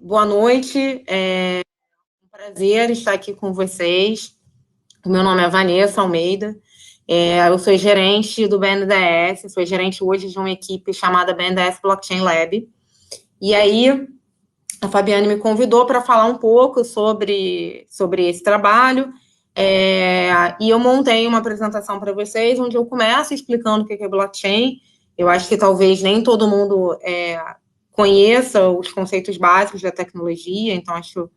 boa noite. É um prazer estar aqui com vocês. O meu nome é Vanessa Almeida. Eu sou gerente do BNDES, sou gerente hoje de uma equipe chamada BNDES Blockchain Lab. E aí, a Fabiane me convidou para falar um pouco sobre esse trabalho. E eu montei uma apresentação para vocês, onde eu começo explicando o que é blockchain. Eu acho que talvez nem todo mundo conheça os conceitos básicos da tecnologia, então acho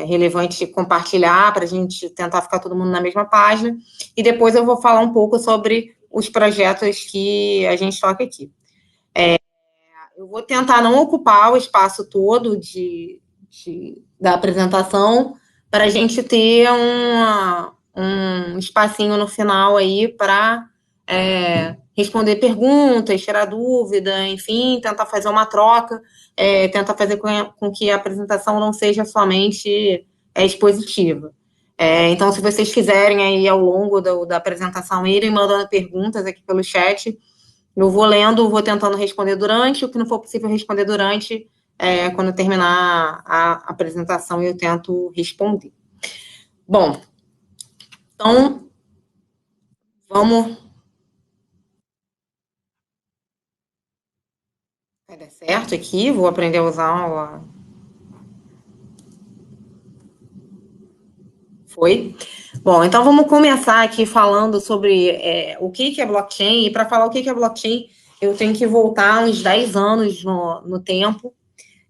relevante compartilhar para a gente tentar ficar todo mundo na mesma página. E depois eu vou falar um pouco sobre os projetos que a gente toca aqui. Eu vou tentar não ocupar o espaço todo da apresentação para a gente ter um espacinho no final aí para responder perguntas, tirar dúvida, enfim, tentar fazer uma troca, tentar fazer com que a apresentação não seja somente expositiva. Então, se vocês quiserem aí ao longo da apresentação irem mandando perguntas aqui pelo chat, eu vou lendo, vou tentando responder durante, o que não for possível responder durante, quando eu terminar a apresentação, eu tento responder. Bom, então, vamos... Vai dar certo aqui, vou aprender a usar Foi? Bom, então vamos começar aqui falando sobre o que é blockchain, e para falar o que é blockchain, eu tenho que voltar uns 10 anos no tempo,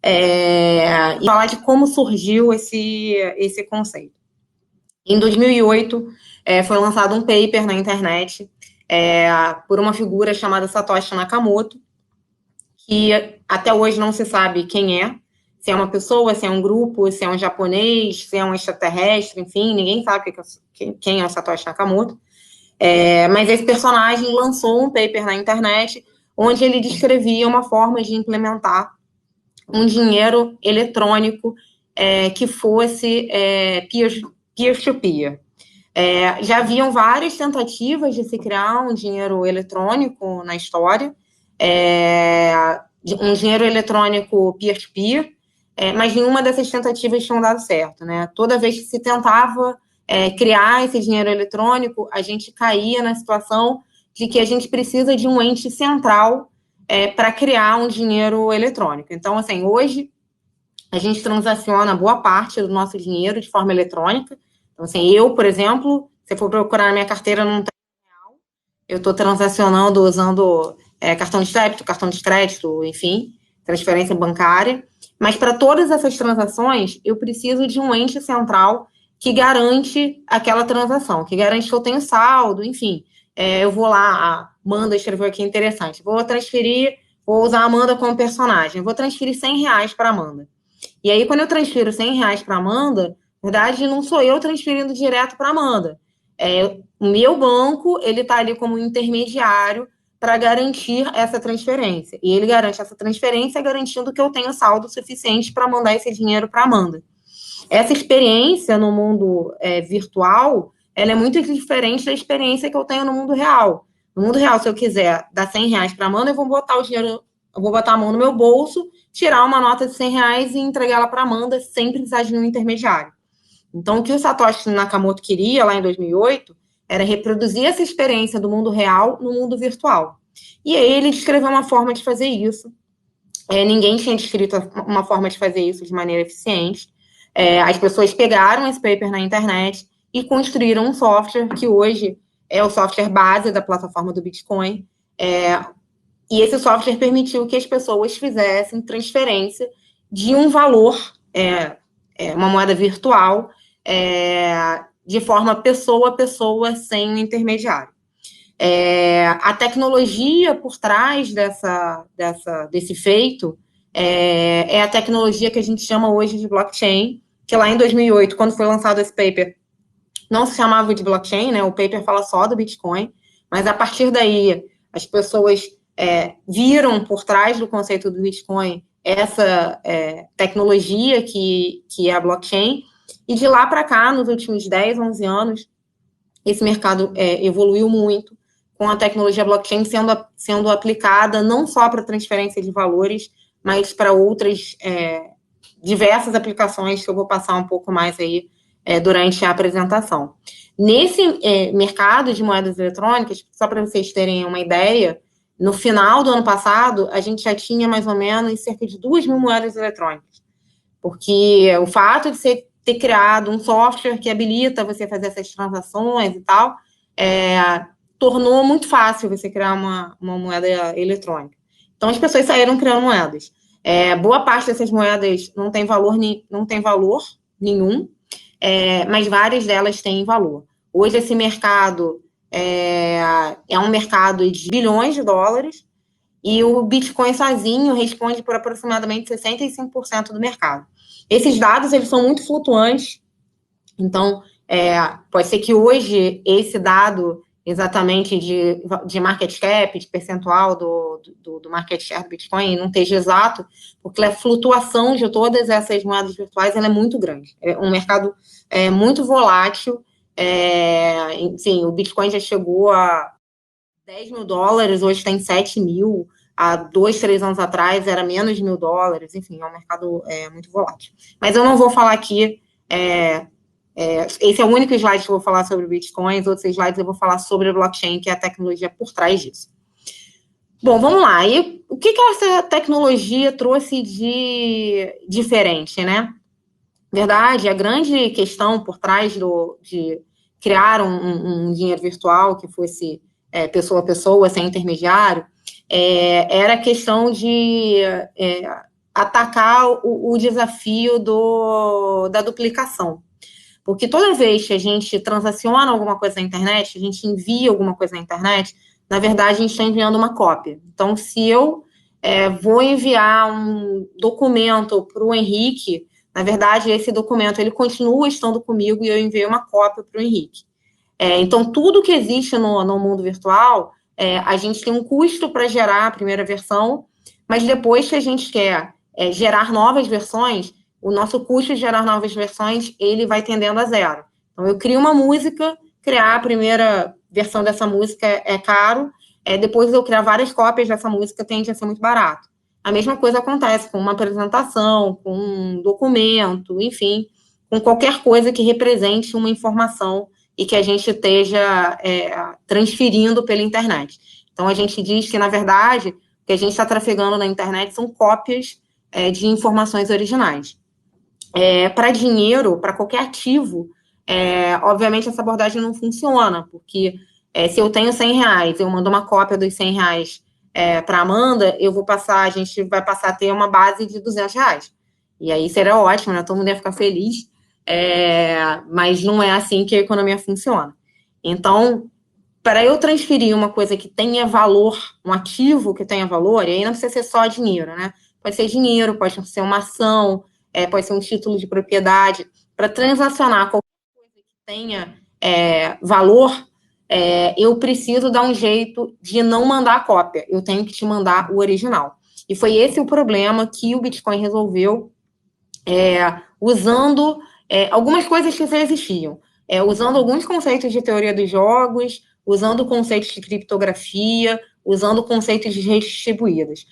e falar de como surgiu esse conceito. Em 2008, foi lançado um paper na internet por uma figura chamada Satoshi Nakamoto, que até hoje não se sabe quem é, se é uma pessoa, se é um grupo, se é um japonês, se é um extraterrestre, enfim, ninguém sabe quem é o Satoshi Nakamoto. Mas esse personagem lançou um paper na internet onde ele descrevia uma forma de implementar um dinheiro eletrônico que fosse peer-to-peer. Já haviam várias tentativas de se criar um dinheiro eletrônico na história, um dinheiro eletrônico peer-to-peer, mas nenhuma dessas tentativas tinham dado certo, né? Toda vez que se tentava criar esse dinheiro eletrônico, a gente caía na situação de que a gente precisa de um ente central para criar um dinheiro eletrônico. Então, assim, hoje a gente transaciona boa parte do nosso dinheiro de forma eletrônica. Então, assim, eu, por exemplo, se for procurar na minha carteira, não tem real. Eu estou transacionando usando cartão de débito, cartão de crédito, enfim, transferência bancária. Mas para todas essas transações, eu preciso de um ente central que garante aquela transação, que garante que eu tenho saldo, enfim. Eu vou lá, a Amanda escreveu aqui interessante, vou usar a Amanda como personagem, vou transferir R$100 para a Amanda. E aí, quando eu transfiro R$100 para a Amanda, na verdade, não sou eu transferindo direto para a Amanda. O meu banco, ele está ali como intermediário para garantir essa transferência. E ele garante essa transferência garantindo que eu tenho saldo suficiente para mandar esse dinheiro para a Amanda. Essa experiência no mundo virtual, ela é muito diferente da experiência que eu tenho no mundo real. No mundo real, se eu quiser dar R$100 para a Amanda, eu vou botar o dinheiro, eu vou botar a mão no meu bolso, tirar uma nota de R$100 e entregá-la para a Amanda sem precisar de nenhum intermediário. Então, o que o Satoshi Nakamoto queria lá em 2008 era reproduzir essa experiência do mundo real no mundo virtual. E aí ele descreveu uma forma de fazer isso. Ninguém tinha descrito uma forma de fazer isso de maneira eficiente. As pessoas pegaram esse paper na internet e construíram um software que hoje é o software base da plataforma do Bitcoin. E esse software permitiu que as pessoas fizessem transferência de um valor, uma moeda virtual, de forma pessoa a pessoa, sem intermediário. A tecnologia por trás desse feito é a tecnologia que a gente chama hoje de blockchain, que lá em 2008, quando foi lançado esse paper, não se chamava de blockchain, né? O paper fala só do Bitcoin, mas a partir daí as pessoas viram por trás do conceito do Bitcoin essa tecnologia que é a blockchain, e de lá para cá, nos últimos 10, 11 anos, esse mercado evoluiu muito, com a tecnologia blockchain sendo aplicada não só para transferência de valores, mas para outras diversas aplicações que eu vou passar um pouco mais aí durante a apresentação. Nesse mercado de moedas eletrônicas, só para vocês terem uma ideia, no final do ano passado, a gente já tinha mais ou menos cerca de 2.000 moedas eletrônicas, porque o fato de você ter criado um software que habilita você fazer essas transações e tal, tornou muito fácil você criar uma moeda eletrônica. Então, as pessoas saíram criando moedas. Boa parte dessas moedas não tem valor nenhum, mas várias delas têm valor. Hoje, esse mercado é um mercado de bilhões de dólares e o Bitcoin sozinho responde por aproximadamente 65% do mercado. Esses dados, eles são muito flutuantes, então, pode ser que hoje esse dado exatamente de market cap, de percentual do market share do Bitcoin, não esteja exato, porque a flutuação de todas essas moedas virtuais ela é muito grande. É um mercado muito volátil. Sim, o Bitcoin já chegou a 10 mil dólares, hoje está em 7 mil. Há 2, 3 anos atrás era menos de $1.000, enfim, é um mercado muito volátil. Mas eu não vou falar aqui... esse é o único slide que eu vou falar sobre Bitcoin, os outros slides eu vou falar sobre a blockchain, que é a tecnologia por trás disso. Bom, vamos lá. E o que essa tecnologia trouxe de diferente, né? Verdade, a grande questão por trás de criar um dinheiro virtual que fosse pessoa a pessoa, sem intermediário, era a questão de atacar o desafio da duplicação. Porque toda vez que a gente transaciona alguma coisa na internet, a gente envia alguma coisa na internet, na verdade, a gente está enviando uma cópia. Então, se eu vou enviar um documento para o Henrique, na verdade, esse documento ele continua estando comigo e eu enviei uma cópia para o Henrique. Então, tudo que existe no mundo virtual, a gente tem um custo para gerar a primeira versão, mas depois que a gente quer gerar novas versões, o nosso custo de gerar novas versões, ele vai tendendo a zero. Então, eu crio uma música, criar a primeira versão dessa música é caro, depois eu criar várias cópias dessa música tende a ser muito barato. A mesma coisa acontece com uma apresentação, com um documento, enfim, com qualquer coisa que represente uma informação e que a gente esteja transferindo pela internet. Então, a gente diz que, na verdade, o que a gente está trafegando na internet são cópias de informações originais. Para dinheiro, para qualquer ativo, obviamente essa abordagem não funciona, porque se eu tenho R$100, eu mando uma cópia dos R$100 para a Amanda, a gente vai passar a ter uma base de R$200. E aí seria ótimo, né? Todo mundo ia ficar feliz, mas não é assim que a economia funciona. Então, para eu transferir uma coisa que tenha valor, um ativo que tenha valor, e aí não precisa ser só dinheiro, né? Pode ser dinheiro, pode ser uma ação, pode ser um título de propriedade. Para transacionar qualquer coisa que tenha valor, eu preciso dar um jeito de não mandar a cópia. Eu tenho que te mandar o original. E foi esse o problema que o Bitcoin resolveu usando algumas coisas que já existiam. Usando alguns conceitos de teoria dos jogos, usando conceitos de criptografia, usando conceitos de redes distribuídas.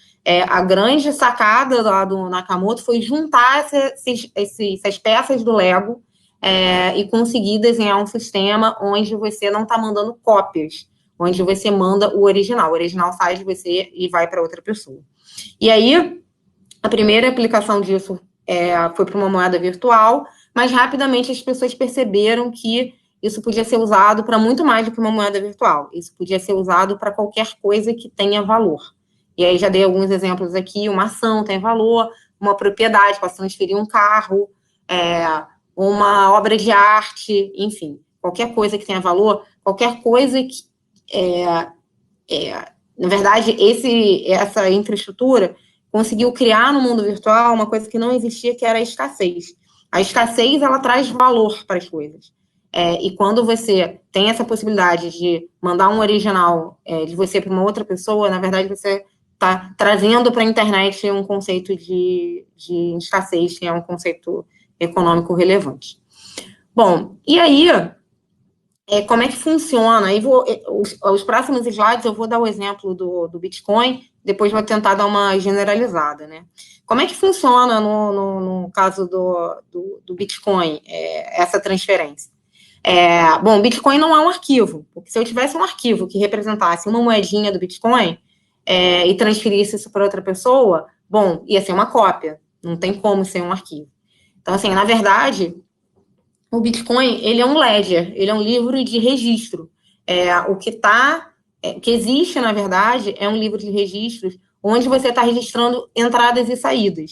A grande sacada lá do Nakamoto foi juntar essas peças do Lego e conseguir desenhar um sistema onde você não está mandando cópias, onde você manda o original. O original sai de você e vai para outra pessoa. E aí, a primeira aplicação disso foi para uma moeda virtual, mas rapidamente as pessoas perceberam que isso podia ser usado para muito mais do que uma moeda virtual. Isso podia ser usado para qualquer coisa que tenha valor. E aí já dei alguns exemplos aqui, uma ação tem valor, uma propriedade, posso transferir um carro, uma obra de arte, enfim, qualquer coisa que tenha valor, qualquer coisa que... na verdade, essa infraestrutura conseguiu criar no mundo virtual uma coisa que não existia, que era a escassez. A escassez, ela traz valor para as coisas. E quando você tem essa possibilidade de mandar um original de você para uma outra pessoa, na verdade, você está trazendo para a internet um conceito de escassez, que é um conceito econômico relevante. Bom, e aí, como é que funciona? Aí os próximos slides eu vou dar o exemplo do Bitcoin, depois vou tentar dar uma generalizada, né? Como é que funciona no caso do Bitcoin, essa transferência? Bom, Bitcoin não é um arquivo, porque se eu tivesse um arquivo que representasse uma moedinha do Bitcoin e transferisse isso para outra pessoa, bom, ia ser uma cópia, não tem como ser um arquivo. Então, assim, na verdade, o Bitcoin, ele é um ledger, ele é um livro de registro. O que existe, na verdade, é um livro de registros onde você está registrando entradas e saídas.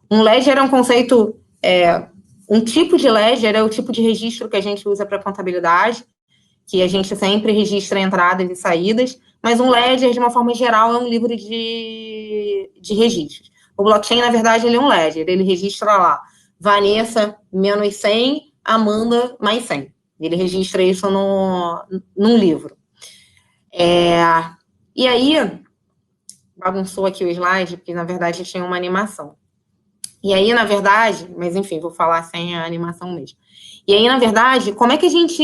Um ledger é um conceito, um tipo de ledger é o tipo de registro que a gente usa para contabilidade, que a gente sempre registra entradas e saídas, mas um ledger, de uma forma geral, é um livro de registros. O blockchain, na verdade, ele é um ledger, ele registra lá Vanessa menos 100, Amanda mais 100. Ele registra isso num livro. E aí, bagunçou aqui o slide, porque na verdade tinha uma animação. E aí, na verdade, mas enfim, vou falar sem a animação mesmo. E aí, na verdade, como é que a gente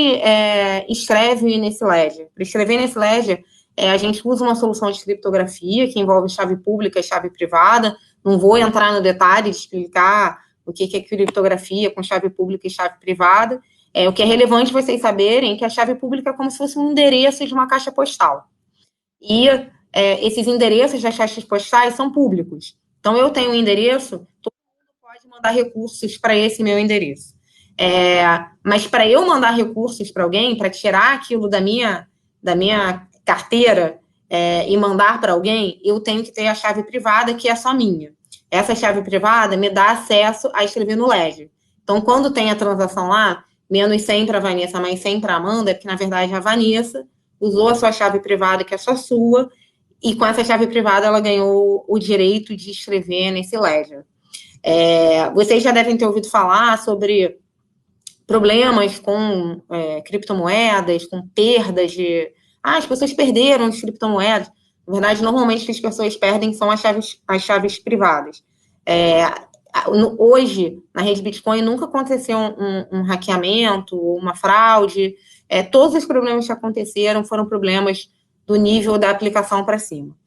escreve nesse ledger? Para escrever nesse ledger, a gente usa uma solução de criptografia que envolve chave pública e chave privada. Não vou entrar no detalhe de explicar o que é criptografia com chave pública e chave privada. O que é relevante vocês saberem é que a chave pública é como se fosse um endereço de uma caixa postal. E esses endereços das caixas postais são públicos. Então, eu tenho um endereço, todo mundo pode mandar recursos para esse meu endereço. Mas para eu mandar recursos para alguém, para tirar aquilo da minha carteira e mandar para alguém, eu tenho que ter a chave privada, que é só minha. Essa chave privada me dá acesso a escrever no ledger. Então, quando tem a transação lá, menos 100 para a Vanessa, mais 100 para a Amanda, é porque, na verdade, a Vanessa usou a sua chave privada, que é só sua, e com essa chave privada ela ganhou o direito de escrever nesse ledger. Vocês já devem ter ouvido falar sobre problemas com criptomoedas, com perdas de... as pessoas perderam as criptomoedas. Na verdade, normalmente o que as pessoas perdem são as chaves privadas. Hoje, na rede Bitcoin, nunca aconteceu um hackeamento, uma fraude. Todos os problemas que aconteceram foram problemas do nível da aplicação para cima.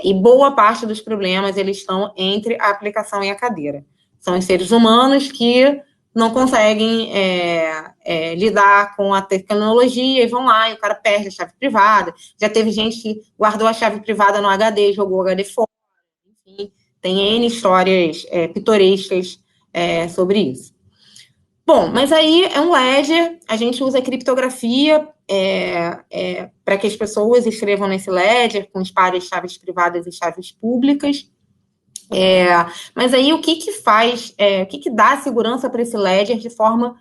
E boa parte dos problemas, eles estão entre a aplicação e a cadeira. São os seres humanos que não conseguem lidar com a tecnologia e vão lá e o cara perde a chave privada. Já teve gente que guardou a chave privada no HD, jogou o HD fora. Enfim, tem N histórias pitorescas sobre isso. Bom, mas aí é um ledger, a gente usa criptografia para que as pessoas escrevam nesse ledger com os pares de chaves privadas e chaves públicas. Mas aí o que faz, o que dá segurança para esse ledger de forma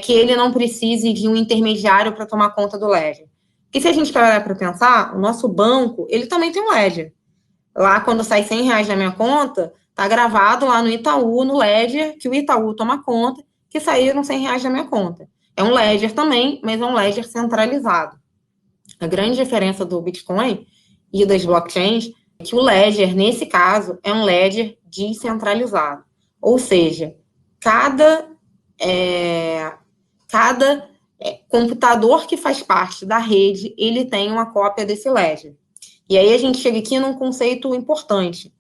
que ele não precise de um intermediário para tomar conta do ledger? Porque se a gente parar para pensar, o nosso banco, ele também tem um ledger. Lá, quando sai R$100 da minha conta, tá gravado lá no Itaú, no ledger, que o Itaú toma conta, que saíram R$100 da minha conta. É um ledger também, mas é um ledger centralizado. A grande diferença do Bitcoin e das blockchains é que o ledger, nesse caso, é um ledger descentralizado. Ou seja, cada computador que faz parte da rede, ele tem uma cópia desse ledger. E aí a gente chega aqui num conceito importante.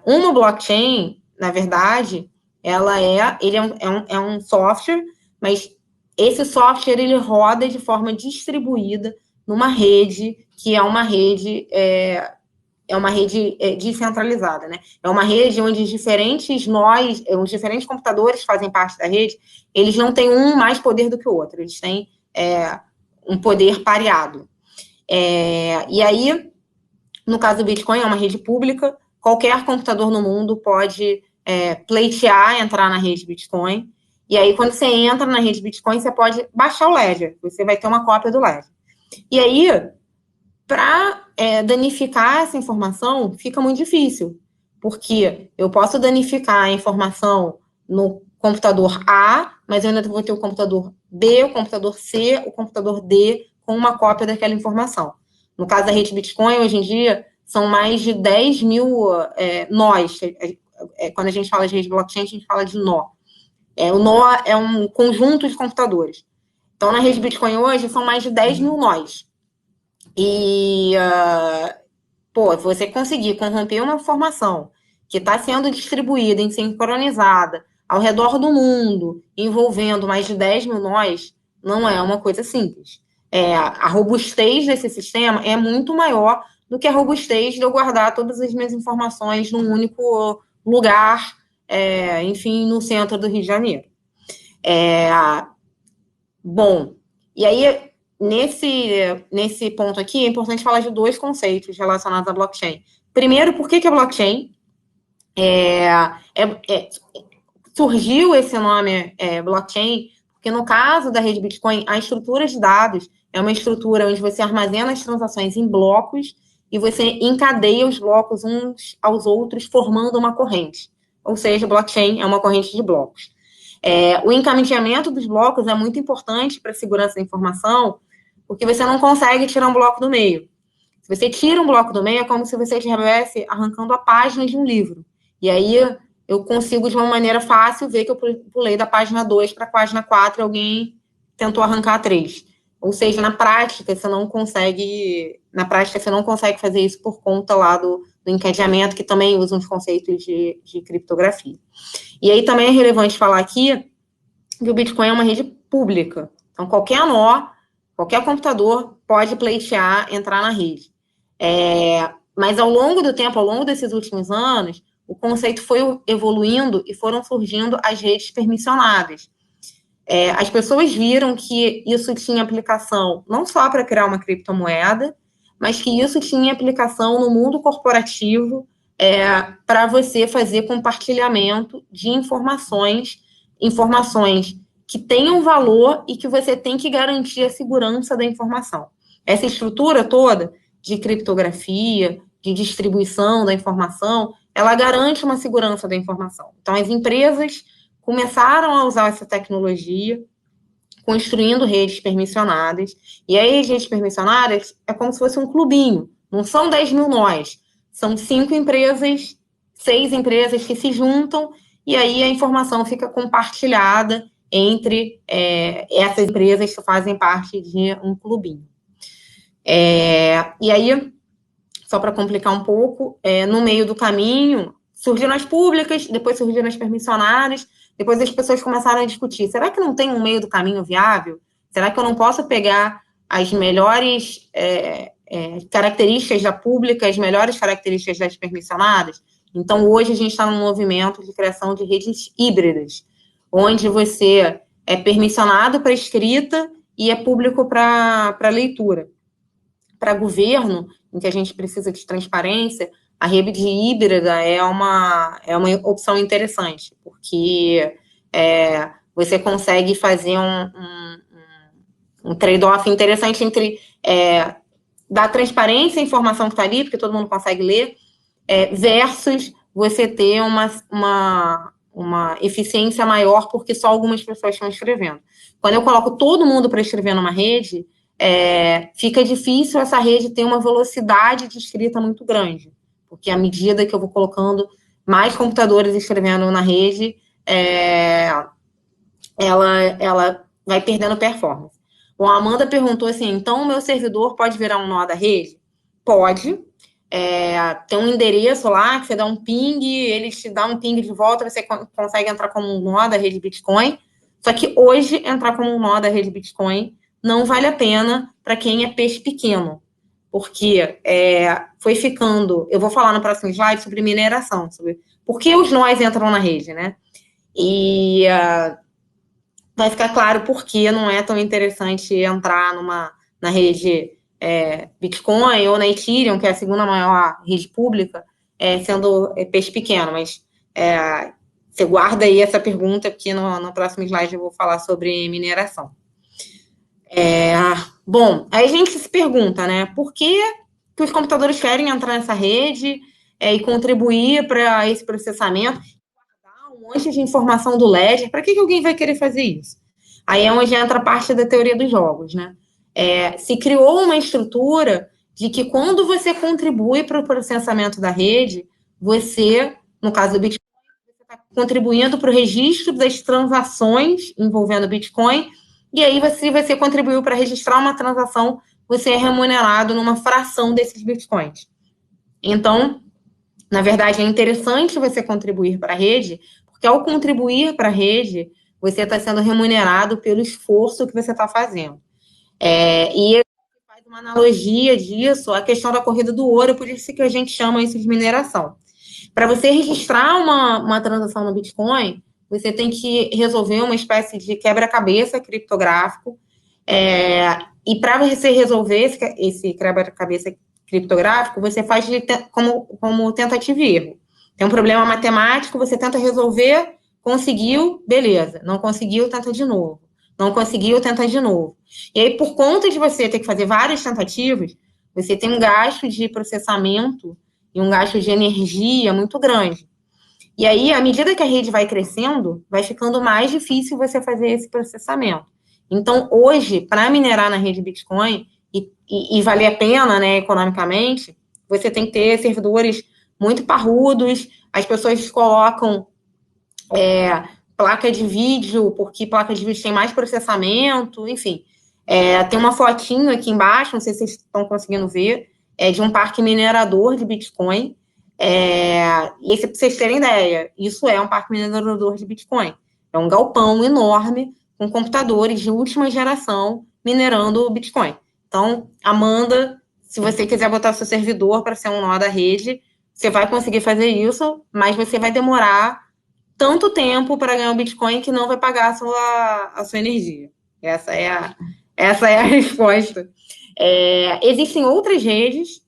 Uma blockchain, na verdade, ele é um software, mas esse software ele roda de forma distribuída numa rede que é uma rede descentralizada, né? É uma rede onde os diferentes computadores que fazem parte da rede, eles não têm um mais poder do que o outro, eles têm um poder pareado. E aí, no caso do Bitcoin, é uma rede pública, qualquer computador no mundo pode pleitear, entrar na rede Bitcoin, e aí quando você entra na rede Bitcoin, você pode baixar o ledger, você vai ter uma cópia do ledger. E aí, para danificar essa informação, fica muito difícil, porque eu posso danificar a informação no computador A, mas eu ainda vou ter o computador B, o computador C, o computador D, com uma cópia daquela informação. No caso da rede Bitcoin, hoje em dia, são mais de 10 mil nós. Quando a gente fala de rede blockchain, a gente fala de nó. O nó é um conjunto de computadores. Então, na rede Bitcoin hoje, são mais de 10 mil nós. E pô, você conseguir corromper uma informação que está sendo distribuída e sincronizada ao redor do mundo, envolvendo mais de 10 mil nós, não é uma coisa simples. A robustez desse sistema é muito maior do que a robustez de eu guardar todas as minhas informações num único lugar, enfim, no centro do Rio de Janeiro. Bom, e aí, nesse ponto aqui, é importante falar de dois conceitos relacionados à blockchain. Primeiro, por que a blockchain surgiu esse nome blockchain? Porque no caso da rede Bitcoin, a estrutura de dados é uma estrutura onde você armazena as transações em blocos e você encadeia os blocos uns aos outros, formando uma corrente. Ou seja, blockchain é uma corrente de blocos. O encaminhamento dos blocos é muito importante para a segurança da informação, porque você não consegue tirar um bloco do meio. Se você tira um bloco do meio, é como se você estivesse arrancando a página de um livro. E aí eu consigo, de uma maneira fácil, ver que eu pulei da página 2 para a página 4 e alguém tentou arrancar a 3. Ou seja, na prática, você não consegue fazer isso por conta lá do encadeamento, que também usa uns conceitos de criptografia. E aí também é relevante falar aqui que o Bitcoin é uma rede pública. Então, qualquer nó, qualquer computador pode pleitear, entrar na rede. Mas ao longo do tempo, ao longo desses últimos anos, o conceito foi evoluindo e foram surgindo as redes permissionadas. As pessoas viram que isso tinha aplicação não só para criar uma criptomoeda, mas que isso tinha aplicação no mundo corporativo para você fazer compartilhamento de informações que tenham valor e que você tem que garantir a segurança da informação. Essa estrutura toda de criptografia, de distribuição da informação, ela garante uma segurança da informação. Então, as empresas começaram a usar essa tecnologia, construindo redes permissionadas, e aí as redes permissionadas é como se fosse um clubinho, não são 10 mil nós, são 5 empresas, 6 empresas que se juntam, e aí a informação fica compartilhada entre essas empresas que fazem parte de um clubinho. E aí, só para complicar um pouco, no meio do caminho, surgiram as públicas, depois surgiram as permissionárias, depois as pessoas começaram a discutir, será que não tem um meio do caminho viável? Será que eu não posso pegar as melhores características da pública, as melhores características das permissionadas? Então, hoje a gente está num movimento de criação de redes híbridas, onde você é permissionado para escrita e é público para leitura. Para governo, em que a gente precisa de transparência, a rede híbrida é uma opção interessante, porque você consegue fazer um trade-off interessante entre dar transparência à informação que está ali, porque todo mundo consegue ler, versus você ter uma eficiência maior, porque só algumas pessoas estão escrevendo. Quando eu coloco todo mundo para escrever numa rede, fica difícil essa rede ter uma velocidade de escrita muito grande, porque à medida que eu vou colocando mais computadores escrevendo na rede, ela vai perdendo performance. Bom, a Amanda perguntou assim, então o meu servidor pode virar um nó da rede? Pode. Tem um endereço lá, que você dá um ping, ele te dá um ping de volta, você consegue entrar como um nó da rede Bitcoin. Só que hoje, entrar como um nó da rede Bitcoin não vale a pena para quem é peixe pequeno, porque foi ficando... Eu vou falar no próximo slide sobre mineração, sobre por que os nós entram na rede, né? E vai ficar claro por que não é tão interessante entrar na rede Bitcoin ou na Ethereum, que é a segunda maior rede pública, sendo peixe pequeno, mas você guarda aí essa pergunta, porque no próximo slide eu vou falar sobre mineração. Bom, aí a gente se pergunta, né, por que os computadores querem entrar nessa rede e contribuir para esse processamento, guardar um monte de informação do Ledger, para que alguém vai querer fazer isso? Aí é onde entra a parte da teoria dos jogos, né? Se criou uma estrutura de que quando você contribui para o processamento da rede, você, no caso do Bitcoin, você está contribuindo para o registro das transações envolvendo Bitcoin, e aí, se você contribuiu para registrar uma transação, você é remunerado numa fração desses bitcoins. Então, na verdade, é interessante você contribuir para a rede, porque ao contribuir para a rede, você está sendo remunerado pelo esforço que você está fazendo. E faz uma analogia disso à questão da corrida do ouro, por isso que a gente chama isso de mineração. Para você registrar uma transação no Bitcoin, você tem que resolver uma espécie de quebra-cabeça criptográfico. E para você resolver esse quebra-cabeça criptográfico, você faz como tentativa e erro. Tem um problema matemático, você tenta resolver, conseguiu, beleza. Não conseguiu, tenta de novo. Não conseguiu, tenta de novo. E aí, por conta de você ter que fazer várias tentativas, você tem um gasto de processamento e um gasto de energia muito grande. E aí, à medida que a rede vai crescendo, vai ficando mais difícil você fazer esse processamento. Então, hoje, para minerar na rede Bitcoin e valer a pena, né, economicamente, você tem que ter servidores muito parrudos, as pessoas colocam placa de vídeo, porque placa de vídeo tem mais processamento, enfim. Tem uma fotinho aqui embaixo, não sei se vocês estão conseguindo ver, de um parque minerador de Bitcoin. E para vocês terem ideia, isso é um parque minerador de Bitcoin. É um galpão enorme com computadores de última geração minerando Bitcoin. Então, Amanda, se você quiser botar seu servidor para ser um nó da rede, você vai conseguir fazer isso, mas você vai demorar tanto tempo para ganhar um Bitcoin que não vai pagar a sua energia. Essa é a resposta. Existem outras redes,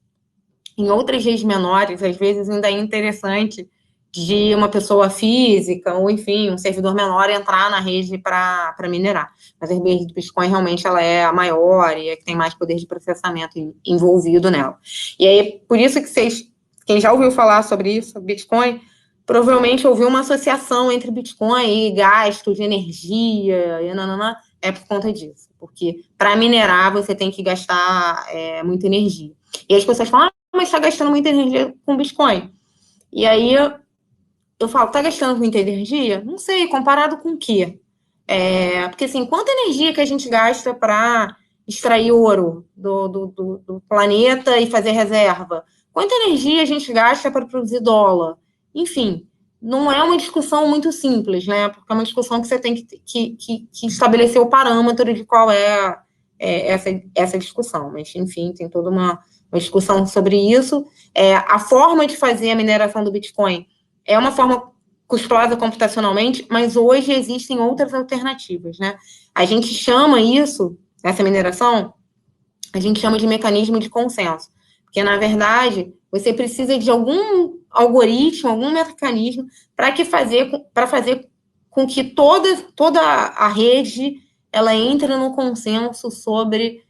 em outras redes menores, às vezes ainda é interessante de uma pessoa física, ou enfim, um servidor menor entrar na rede para minerar. Mas a rede do Bitcoin realmente ela é a maior e é que tem mais poder de processamento envolvido nela. E aí, por isso que quem já ouviu falar sobre isso, Bitcoin, provavelmente ouviu uma associação entre Bitcoin e gasto de energia, e nananã, é por conta disso. Porque para minerar você tem que gastar muita energia. E as pessoas falam, mas está gastando muita energia com Bitcoin. E aí eu falo, está gastando muita energia? Não sei, comparado com o quê? Porque assim, quanta energia que a gente gasta para extrair ouro do planeta e fazer reserva? Quanta energia a gente gasta para produzir dólar? Enfim, não é uma discussão muito simples, né? Porque é uma discussão que você tem que estabelecer o parâmetro de qual essa discussão. Mas, enfim, tem toda uma discussão sobre isso. A forma de fazer a mineração do Bitcoin é uma forma custosa computacionalmente, mas hoje existem outras alternativas, né? A gente chama isso, essa mineração, a gente chama de mecanismo de consenso. Porque, na verdade, você precisa de algum algoritmo, algum mecanismo para fazer com que toda a rede ela entre no consenso sobre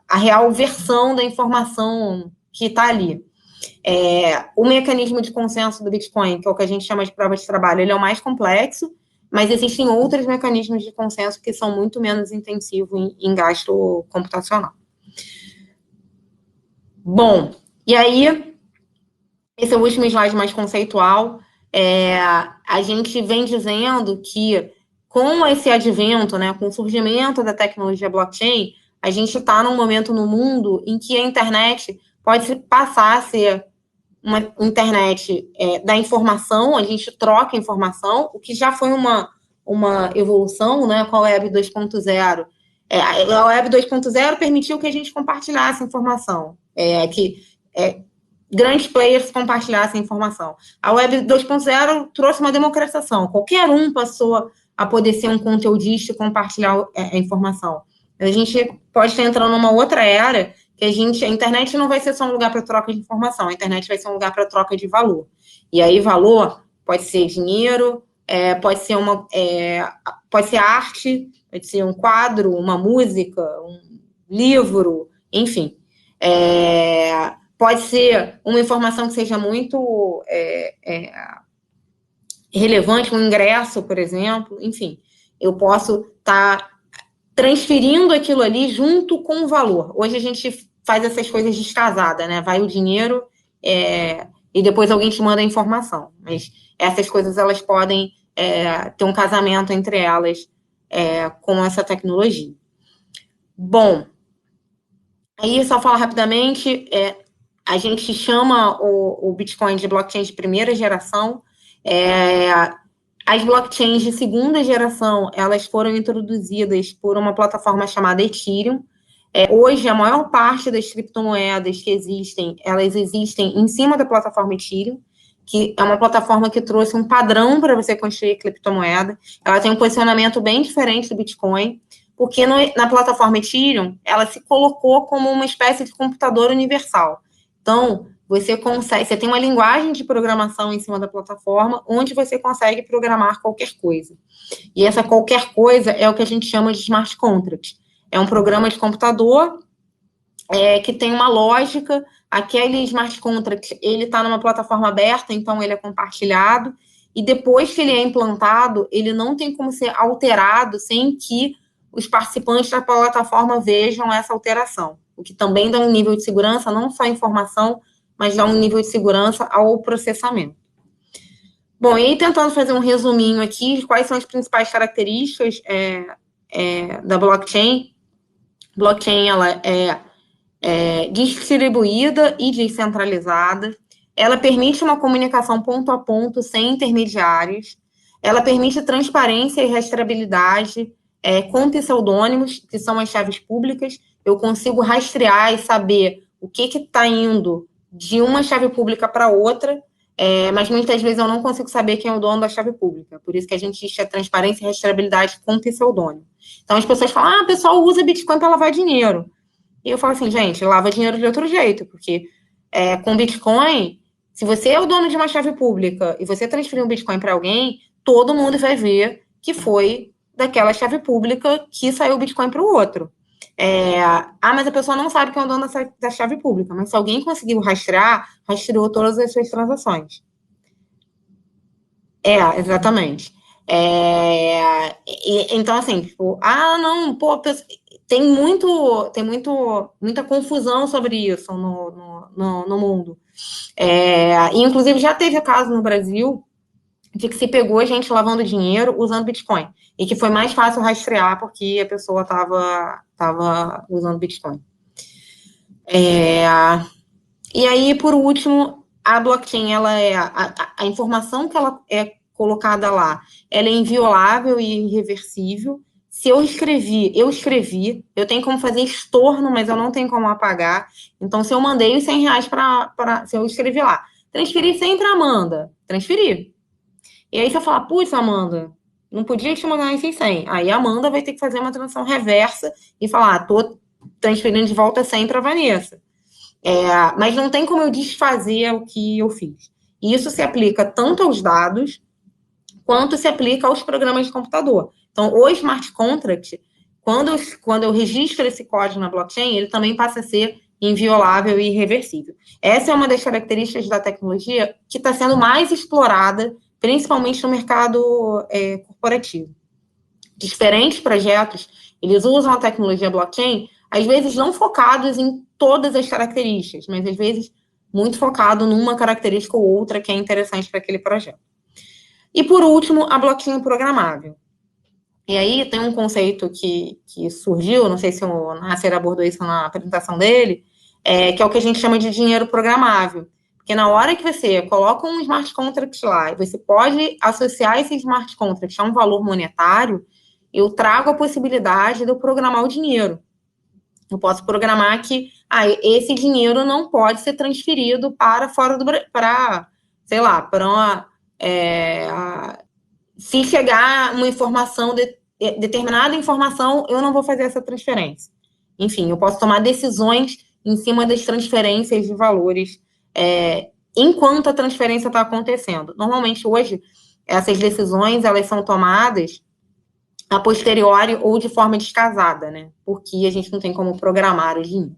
a real versão da informação que está ali. O mecanismo de consenso do Bitcoin, que é o que a gente chama de prova de trabalho, ele é o mais complexo, mas existem outros mecanismos de consenso que são muito menos intensivos em gasto computacional. Bom, e aí, esse é o último slide mais conceitual. A gente vem dizendo que com esse advento, né, com o surgimento da tecnologia blockchain, a gente está num momento no mundo em que a internet pode passar a ser uma internet da informação, a gente troca informação, o que já foi uma evolução, né, com a Web 2.0. A Web 2.0 permitiu que a gente compartilhasse informação, que grandes players compartilhassem informação. A Web 2.0 trouxe uma democratização, qualquer um passou a poder ser um conteudista e compartilhar a informação. A gente pode estar entrando numa outra era que a internet não vai ser só um lugar para troca de informação, a internet vai ser um lugar para troca de valor. E aí, valor pode ser dinheiro, pode ser arte, pode ser um quadro, uma música, um livro, enfim. Pode ser uma informação que seja muito relevante, um ingresso, por exemplo, enfim. Eu posso estar transferindo aquilo ali junto com o valor. Hoje a gente faz essas coisas descasadas, né? Vai o dinheiro e depois alguém te manda a informação. Mas essas coisas, elas podem ter um casamento entre elas com essa tecnologia. Bom, aí só falar rapidamente, A gente chama o Bitcoin de blockchain de primeira geração. As blockchains de segunda geração, elas foram introduzidas por uma plataforma chamada Ethereum. Hoje, a maior parte das criptomoedas que existem, elas existem em cima da plataforma Ethereum, que é uma plataforma que trouxe um padrão para você construir criptomoeda. Ela tem um posicionamento bem diferente do Bitcoin, porque na plataforma Ethereum, ela se colocou como uma espécie de computador universal. Então, você tem uma linguagem de programação em cima da plataforma, onde você consegue programar qualquer coisa. E essa qualquer coisa é o que a gente chama de smart contract. É um programa de computador que tem uma lógica. Aquele smart contract, ele está numa plataforma aberta, então ele é compartilhado, e depois que ele é implantado, ele não tem como ser alterado sem que os participantes da plataforma vejam essa alteração, o que também dá um nível de segurança, não só a informação, mas dá um nível de segurança ao processamento. Bom, e aí tentando fazer um resuminho aqui de quais são as principais características da blockchain. Blockchain, ela é distribuída e descentralizada. Ela permite uma comunicação ponto a ponto, sem intermediários. Ela permite transparência e rastreabilidade com pseudônimos, que são as chaves públicas. Eu consigo rastrear e saber o que está indo de uma chave pública para outra, mas muitas vezes eu não consigo saber quem é o dono da chave pública. Por isso que a gente diz que a transparência e rastreabilidade com pseudônimo. Então, as pessoas falam, o pessoal usa Bitcoin para lavar dinheiro. E eu falo assim, gente, lava dinheiro de outro jeito, porque com Bitcoin, se você é o dono de uma chave pública e você transferir um Bitcoin para alguém, todo mundo vai ver que foi daquela chave pública que saiu o Bitcoin para o outro. Mas a pessoa não sabe quem é o dono da chave pública, mas se alguém conseguiu rastrear, rastreou todas as suas transações. Exatamente. Então, assim, tipo, não, pô, tem muita confusão sobre isso no mundo. E, inclusive, já teve caso no Brasil de que se pegou gente lavando dinheiro usando Bitcoin. E que foi mais fácil rastrear porque a pessoa estava usando Bitcoin. E aí, por último, a blockchain, ela a informação que ela é colocada lá, ela é inviolável e irreversível. Se eu escrevi, eu tenho como fazer estorno, mas eu não tenho como apagar. Então, se eu mandei os R$100 se eu escrevi lá, transferi 100 para Amanda, transferi. E aí, se eu falar, putz, Amanda, não podia te mandar esses 100. Aí a Amanda vai ter que fazer uma transação reversa e falar, tô transferindo de volta 100 para Vanessa. Mas não tem como eu desfazer o que eu fiz. E isso se aplica tanto aos dados, quanto se aplica aos programas de computador. Então, o smart contract, quando eu registro esse código na blockchain, ele também passa a ser inviolável e irreversível. Essa é uma das características da tecnologia que está sendo mais explorada, principalmente no mercado corporativo. Diferentes projetos, eles usam a tecnologia blockchain, às vezes não focados em todas as características, mas às vezes muito focado numa característica ou outra que é interessante para aquele projeto. E, por último, a blockchain programável. E aí tem um conceito que surgiu, não sei se o Nasser abordou isso na apresentação dele, que é o que a gente chama de dinheiro programável. Porque na hora que você coloca um smart contract lá, e você pode associar esse smart contract a um valor monetário, eu trago a possibilidade de eu programar o dinheiro. Eu posso programar que esse dinheiro não pode ser transferido para fora do Brasil, sei lá, para uma... se chegar uma informação, determinada informação, eu não vou fazer essa transferência. Enfim, eu posso tomar decisões em cima das transferências de valores enquanto a transferência está acontecendo. Normalmente, hoje, essas decisões, elas são tomadas a posteriori ou de forma descasada, né? Porque a gente não tem como programar o dinheiro.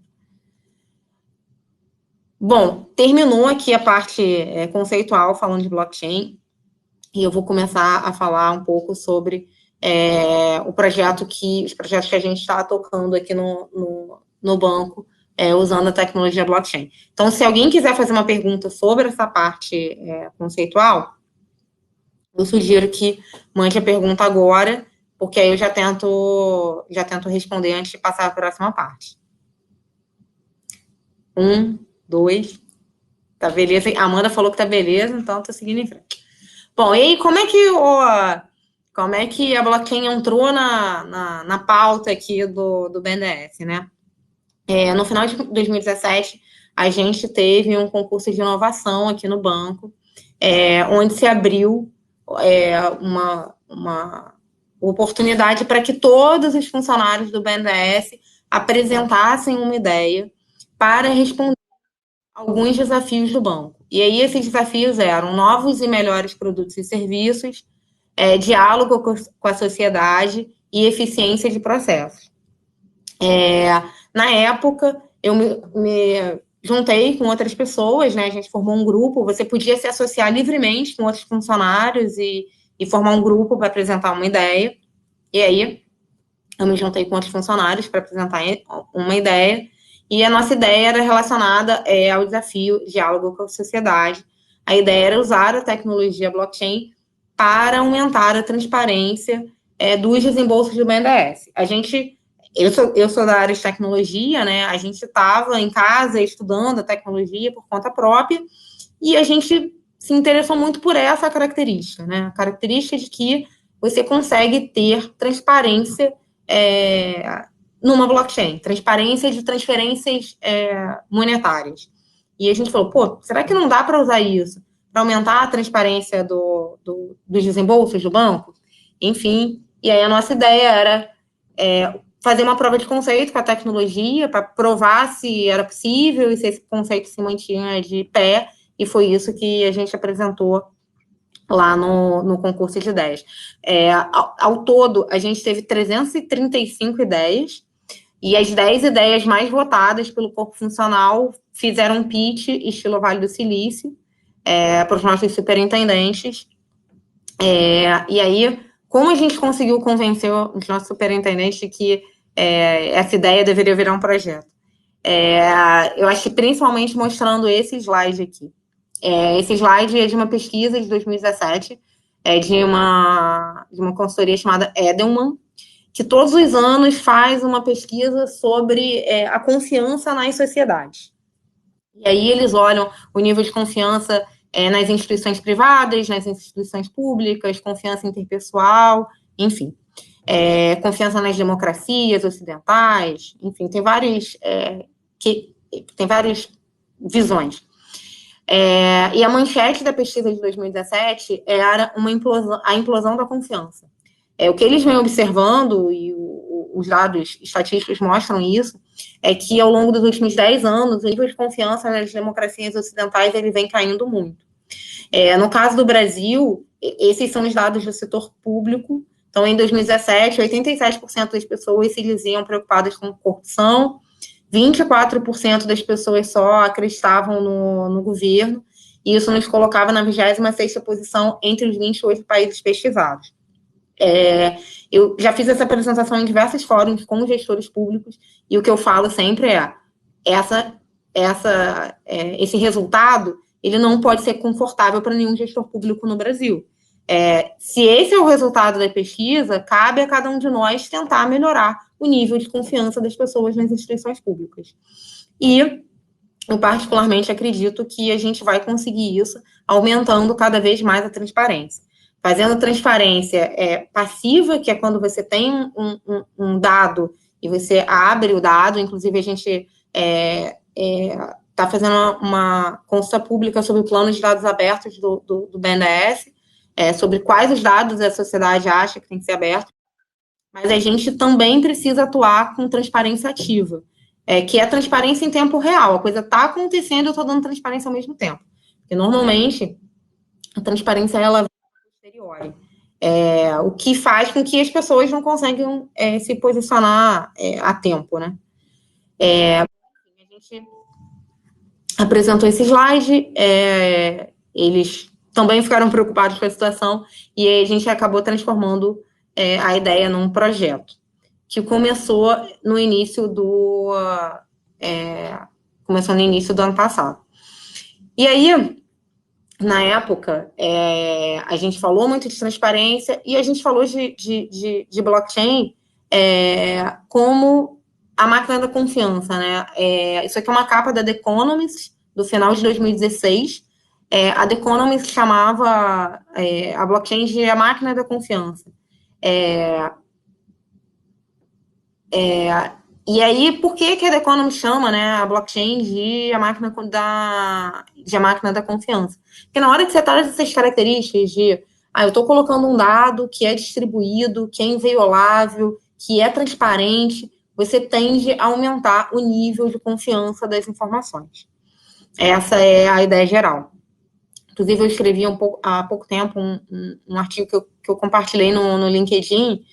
Bom, terminou aqui a parte conceitual falando de blockchain, e eu vou começar a falar um pouco sobre os projetos que a gente está tocando aqui no banco, usando a tecnologia blockchain. Então, se alguém quiser fazer uma pergunta sobre essa parte conceitual, eu sugiro que mande a pergunta agora, porque aí eu já tento responder antes de passar para a próxima parte. 1, 2... Tá beleza. A Amanda falou que tá beleza, então tô seguindo em frente. Bom, e aí, como é que a blockchain entrou na pauta aqui do BNDES, né? No final de 2017, a gente teve um concurso de inovação aqui no banco, onde se abriu uma oportunidade para que todos os funcionários do BNDES apresentassem uma ideia para responder alguns desafios do banco. E aí esses desafios eram novos e melhores produtos e serviços, diálogo com a sociedade e eficiência de processos. Na época, eu me juntei com outras pessoas, né? A gente formou um grupo, você podia se associar livremente com outros funcionários e formar um grupo para apresentar uma ideia. E aí, eu me juntei com outros funcionários para apresentar uma ideia, e a nossa ideia era relacionada ao desafio diálogo com a sociedade. A ideia era usar a tecnologia blockchain para aumentar a transparência dos desembolsos do BNDES. Eu sou da área de tecnologia, né? A gente estava em casa estudando a tecnologia por conta própria, e a gente se interessou muito por essa característica, né? A característica de que você consegue ter transparência numa blockchain, transparência de transferências monetárias. E a gente falou, pô, será que não dá para usar isso para aumentar a transparência dos desembolsos do banco? Enfim, e aí a nossa ideia era fazer uma prova de conceito com a tecnologia para provar se era possível e se esse conceito se mantinha de pé, e foi isso que a gente apresentou lá no concurso de ideias. Ao todo, a gente teve 335 ideias, e as 10 ideias mais votadas pelo corpo funcional fizeram um pitch estilo Vale do Silício para os nossos superintendentes. E aí, como a gente conseguiu convencer os nossos superintendentes de que essa ideia deveria virar um projeto? Eu acho que principalmente mostrando esse slide aqui. Esse slide é de uma pesquisa de 2017, de uma consultoria chamada Edelman, que todos os anos faz uma pesquisa sobre a confiança nas sociedades. E aí eles olham o nível de confiança nas instituições privadas, nas instituições públicas, confiança interpessoal, enfim. Confiança nas democracias ocidentais, enfim, tem várias visões. E a manchete da pesquisa de 2017 era a implosão da confiança. O que eles vêm observando, e os dados estatísticos mostram isso, é que ao longo dos últimos 10 anos, o nível de confiança nas democracias ocidentais ele vem caindo muito. No caso do Brasil, esses são os dados do setor público. Então, em 2017, 87% das pessoas se diziam preocupadas com corrupção, 24% das pessoas só acreditavam no governo, e isso nos colocava na 26ª posição entre os 28 países pesquisados. Eu já fiz essa apresentação em diversos fóruns com gestores públicos, e o que eu falo sempre esse resultado, ele não pode ser confortável para nenhum gestor público no Brasil. Se esse é o resultado da pesquisa, cabe a cada um de nós tentar melhorar o nível de confiança das pessoas nas instituições públicas. E eu particularmente acredito que a gente vai conseguir isso aumentando cada vez mais a transparência. Fazendo transparência passiva, que é quando você tem um dado e você abre o dado, inclusive a gente está fazendo uma consulta pública sobre o plano de dados abertos do BNDES, sobre quais os dados a sociedade acha que tem que ser aberto, mas a gente também precisa atuar com transparência ativa, que é a transparência em tempo real. A coisa está acontecendo e eu estou dando transparência ao mesmo tempo. Porque, normalmente, a transparência, ela vem posteriori. O que faz com que as pessoas não consigam se posicionar a tempo, né? A gente apresentou esse slide, eles também ficaram preocupados com a situação, e a gente acabou transformando a ideia num projeto, que começou no início do ano passado. E aí, na época, a gente falou muito de transparência, e a gente falou de blockchain como a máquina da confiança, né? Isso aqui é uma capa da The Economist, do final de 2016, a The Economist chamava a blockchain de a máquina da confiança. E aí, por que a The Economist chama, né, a blockchain de a máquina da confiança? Porque na hora que você traz essas características de eu estou colocando um dado que é distribuído, que é inviolável, que é transparente, você tende a aumentar o nível de confiança das informações. Essa é a ideia geral. Inclusive, eu escrevi há pouco tempo um artigo que eu compartilhei no LinkedIn,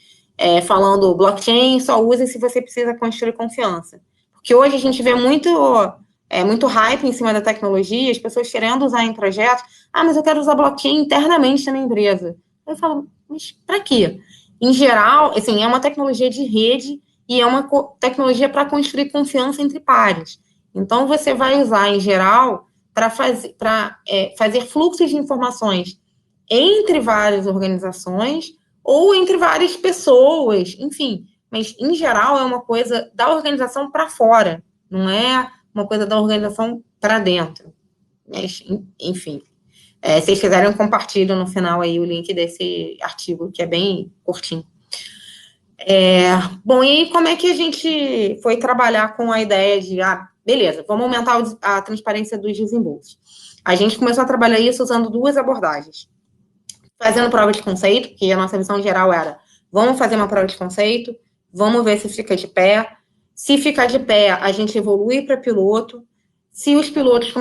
falando blockchain só usa se você precisa construir confiança. Porque hoje a gente vê muito hype em cima da tecnologia, as pessoas querendo usar em projetos. Mas eu quero usar blockchain internamente na minha empresa. Eu falo, mas para quê? Em geral, assim, é uma tecnologia de rede e é uma tecnologia para construir confiança entre pares. Então, você vai usar, em geral, para fazer fluxos de informações entre várias organizações ou entre várias pessoas, enfim. Mas, em geral, é uma coisa da organização para fora, não é uma coisa da organização para dentro. Mas, enfim. Se vocês quiserem, eu compartilho no final aí o link desse artigo, que é bem curtinho. Bom, e como é que a gente foi trabalhar com a ideia de, beleza, vamos aumentar a transparência dos desembolsos? A gente começou a trabalhar isso usando duas abordagens. Fazendo prova de conceito, que a nossa visão geral era, vamos fazer uma prova de conceito, vamos ver se fica de pé. Se ficar de pé, a gente evolui para piloto. Se os pilotos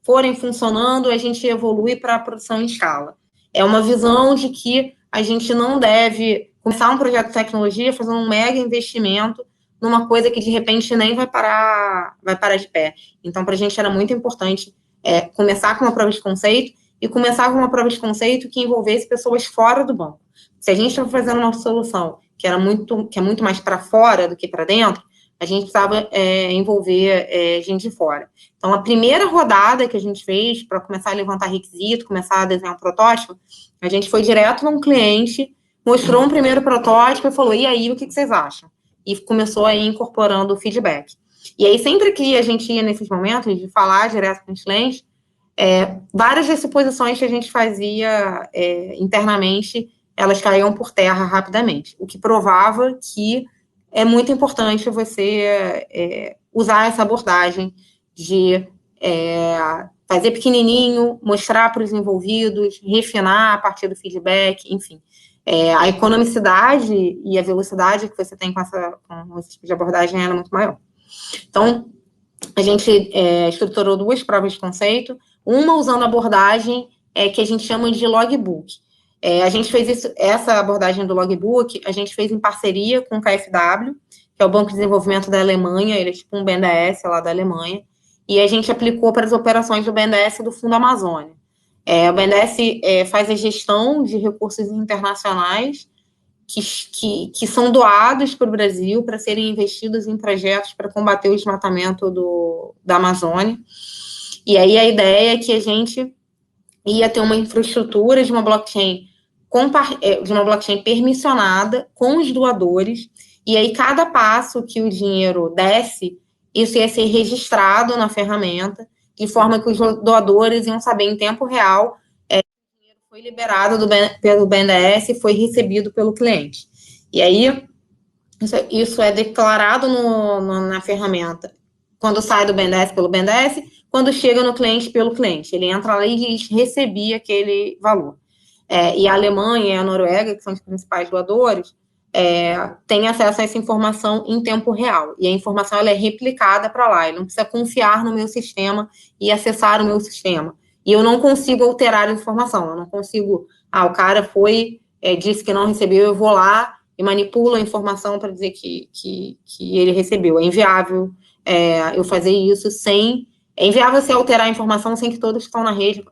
forem funcionando, a gente evolui para a produção em escala. É uma visão de que a gente não deve começar um projeto de tecnologia fazendo um mega investimento numa coisa que, de repente, nem vai parar de pé. Então, para a gente era muito importante começar com uma prova de conceito e começar com uma prova de conceito que envolvesse pessoas fora do banco. Se a gente estava fazendo uma solução que é muito mais para fora do que para dentro, a gente precisava envolver gente de fora. Então, a primeira rodada que a gente fez para começar a levantar requisito, começar a desenhar um protótipo, a gente foi direto num cliente, mostrou um primeiro protótipo e falou, e aí, o que vocês acham? E começou aí incorporando o feedback. E aí, sempre que a gente ia nesses momentos de falar direto com os clientes, várias das suposições que a gente fazia internamente, elas caíam por terra rapidamente, o que provava que é muito importante você usar essa abordagem de fazer pequenininho, mostrar para os envolvidos, refinar a partir do feedback, enfim. A economicidade e a velocidade que você tem com esse tipo de abordagem é muito maior. Então, a gente estruturou duas provas de conceito, uma usando a abordagem que a gente chama de logbook. A gente fez essa abordagem do logbook, a gente fez em parceria com o KfW, que é o Banco de Desenvolvimento da Alemanha, ele é tipo um BNDES lá da Alemanha, e a gente aplicou para as operações do BNDES do Fundo Amazônia. O BNDES faz a gestão de recursos internacionais que são doados para o Brasil para serem investidos em projetos para combater o desmatamento da Amazônia. E aí a ideia é que a gente ia ter uma infraestrutura de uma blockchain permissionada com os doadores, e aí cada passo que o dinheiro desce, isso ia ser registrado na ferramenta, de forma que os doadores iam saber em tempo real que o dinheiro foi liberado pelo BNDES e foi recebido pelo cliente. E aí, isso é declarado na ferramenta, quando sai do BNDES pelo BNDES, quando chega no cliente pelo cliente. Ele entra lá e diz, recebi aquele valor. E a Alemanha e a Noruega, que são os principais doadores, têm acesso a essa informação em tempo real. E a informação ela é replicada para lá. Ele não precisa confiar no meu sistema e acessar o meu sistema. E eu não consigo alterar a informação. Eu não consigo... o cara disse que não recebeu, eu vou lá e manipulo a informação para dizer que ele recebeu. É inviável eu fazer isso sem... É inviável você alterar a informação sem que todos que estão na rede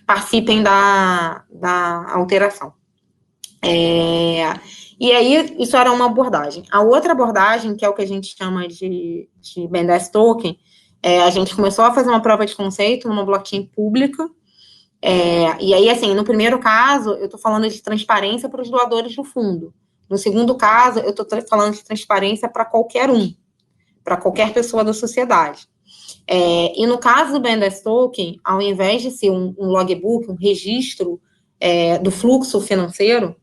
participem da alteração. E aí, isso era uma abordagem. A outra abordagem, que é o que a gente chama de BNDES Token, a gente começou a fazer uma prova de conceito numa blockchain pública, e aí, assim, no primeiro caso, eu estou falando de transparência para os doadores do fundo. No segundo caso, eu estou falando de transparência para qualquer para qualquer pessoa da sociedade. E no caso do BNDES Token, ao invés de ser um logbook, um registro do fluxo financeiro,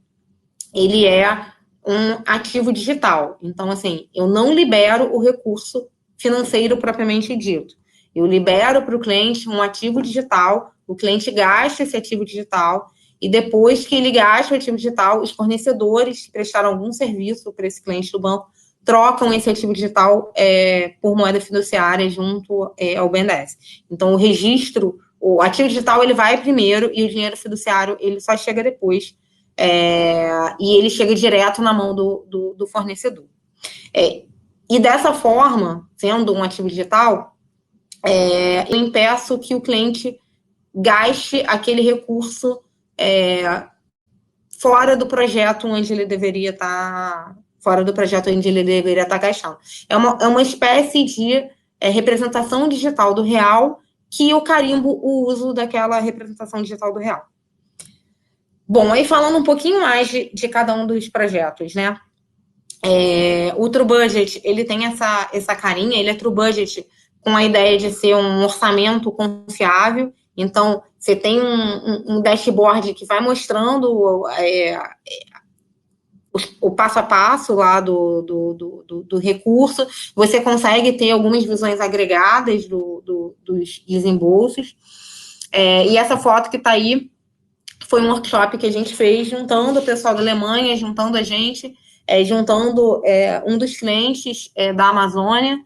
ele é um ativo digital. Então, assim, eu não libero o recurso financeiro propriamente dito. Eu libero para o cliente um ativo digital, o cliente gasta esse ativo digital, e depois que ele gasta o ativo digital, os fornecedores que prestaram algum serviço para esse cliente do banco trocam esse ativo digital por moeda fiduciária junto ao BNDES. Então, o registro, o ativo digital, ele vai primeiro e o dinheiro fiduciário, ele só chega depois, e ele chega direto na mão do fornecedor. E dessa forma, sendo um ativo digital, eu impeço que o cliente gaste aquele recurso fora do projeto onde ele deveria estar gastando. É uma espécie de representação digital do real que eu carimbo o uso daquela representação digital do real. Bom, aí falando um pouquinho mais de cada um dos projetos, né? O True Budget, ele tem essa carinha, ele é True Budget com a ideia de ser um orçamento confiável. Então, você tem um dashboard que vai mostrando o passo a passo lá do recurso. Você consegue ter algumas visões agregadas dos desembolsos. E essa foto que está aí foi um workshop que a gente fez juntando o pessoal da Alemanha, juntando a gente, juntando um dos clientes da Amazônia,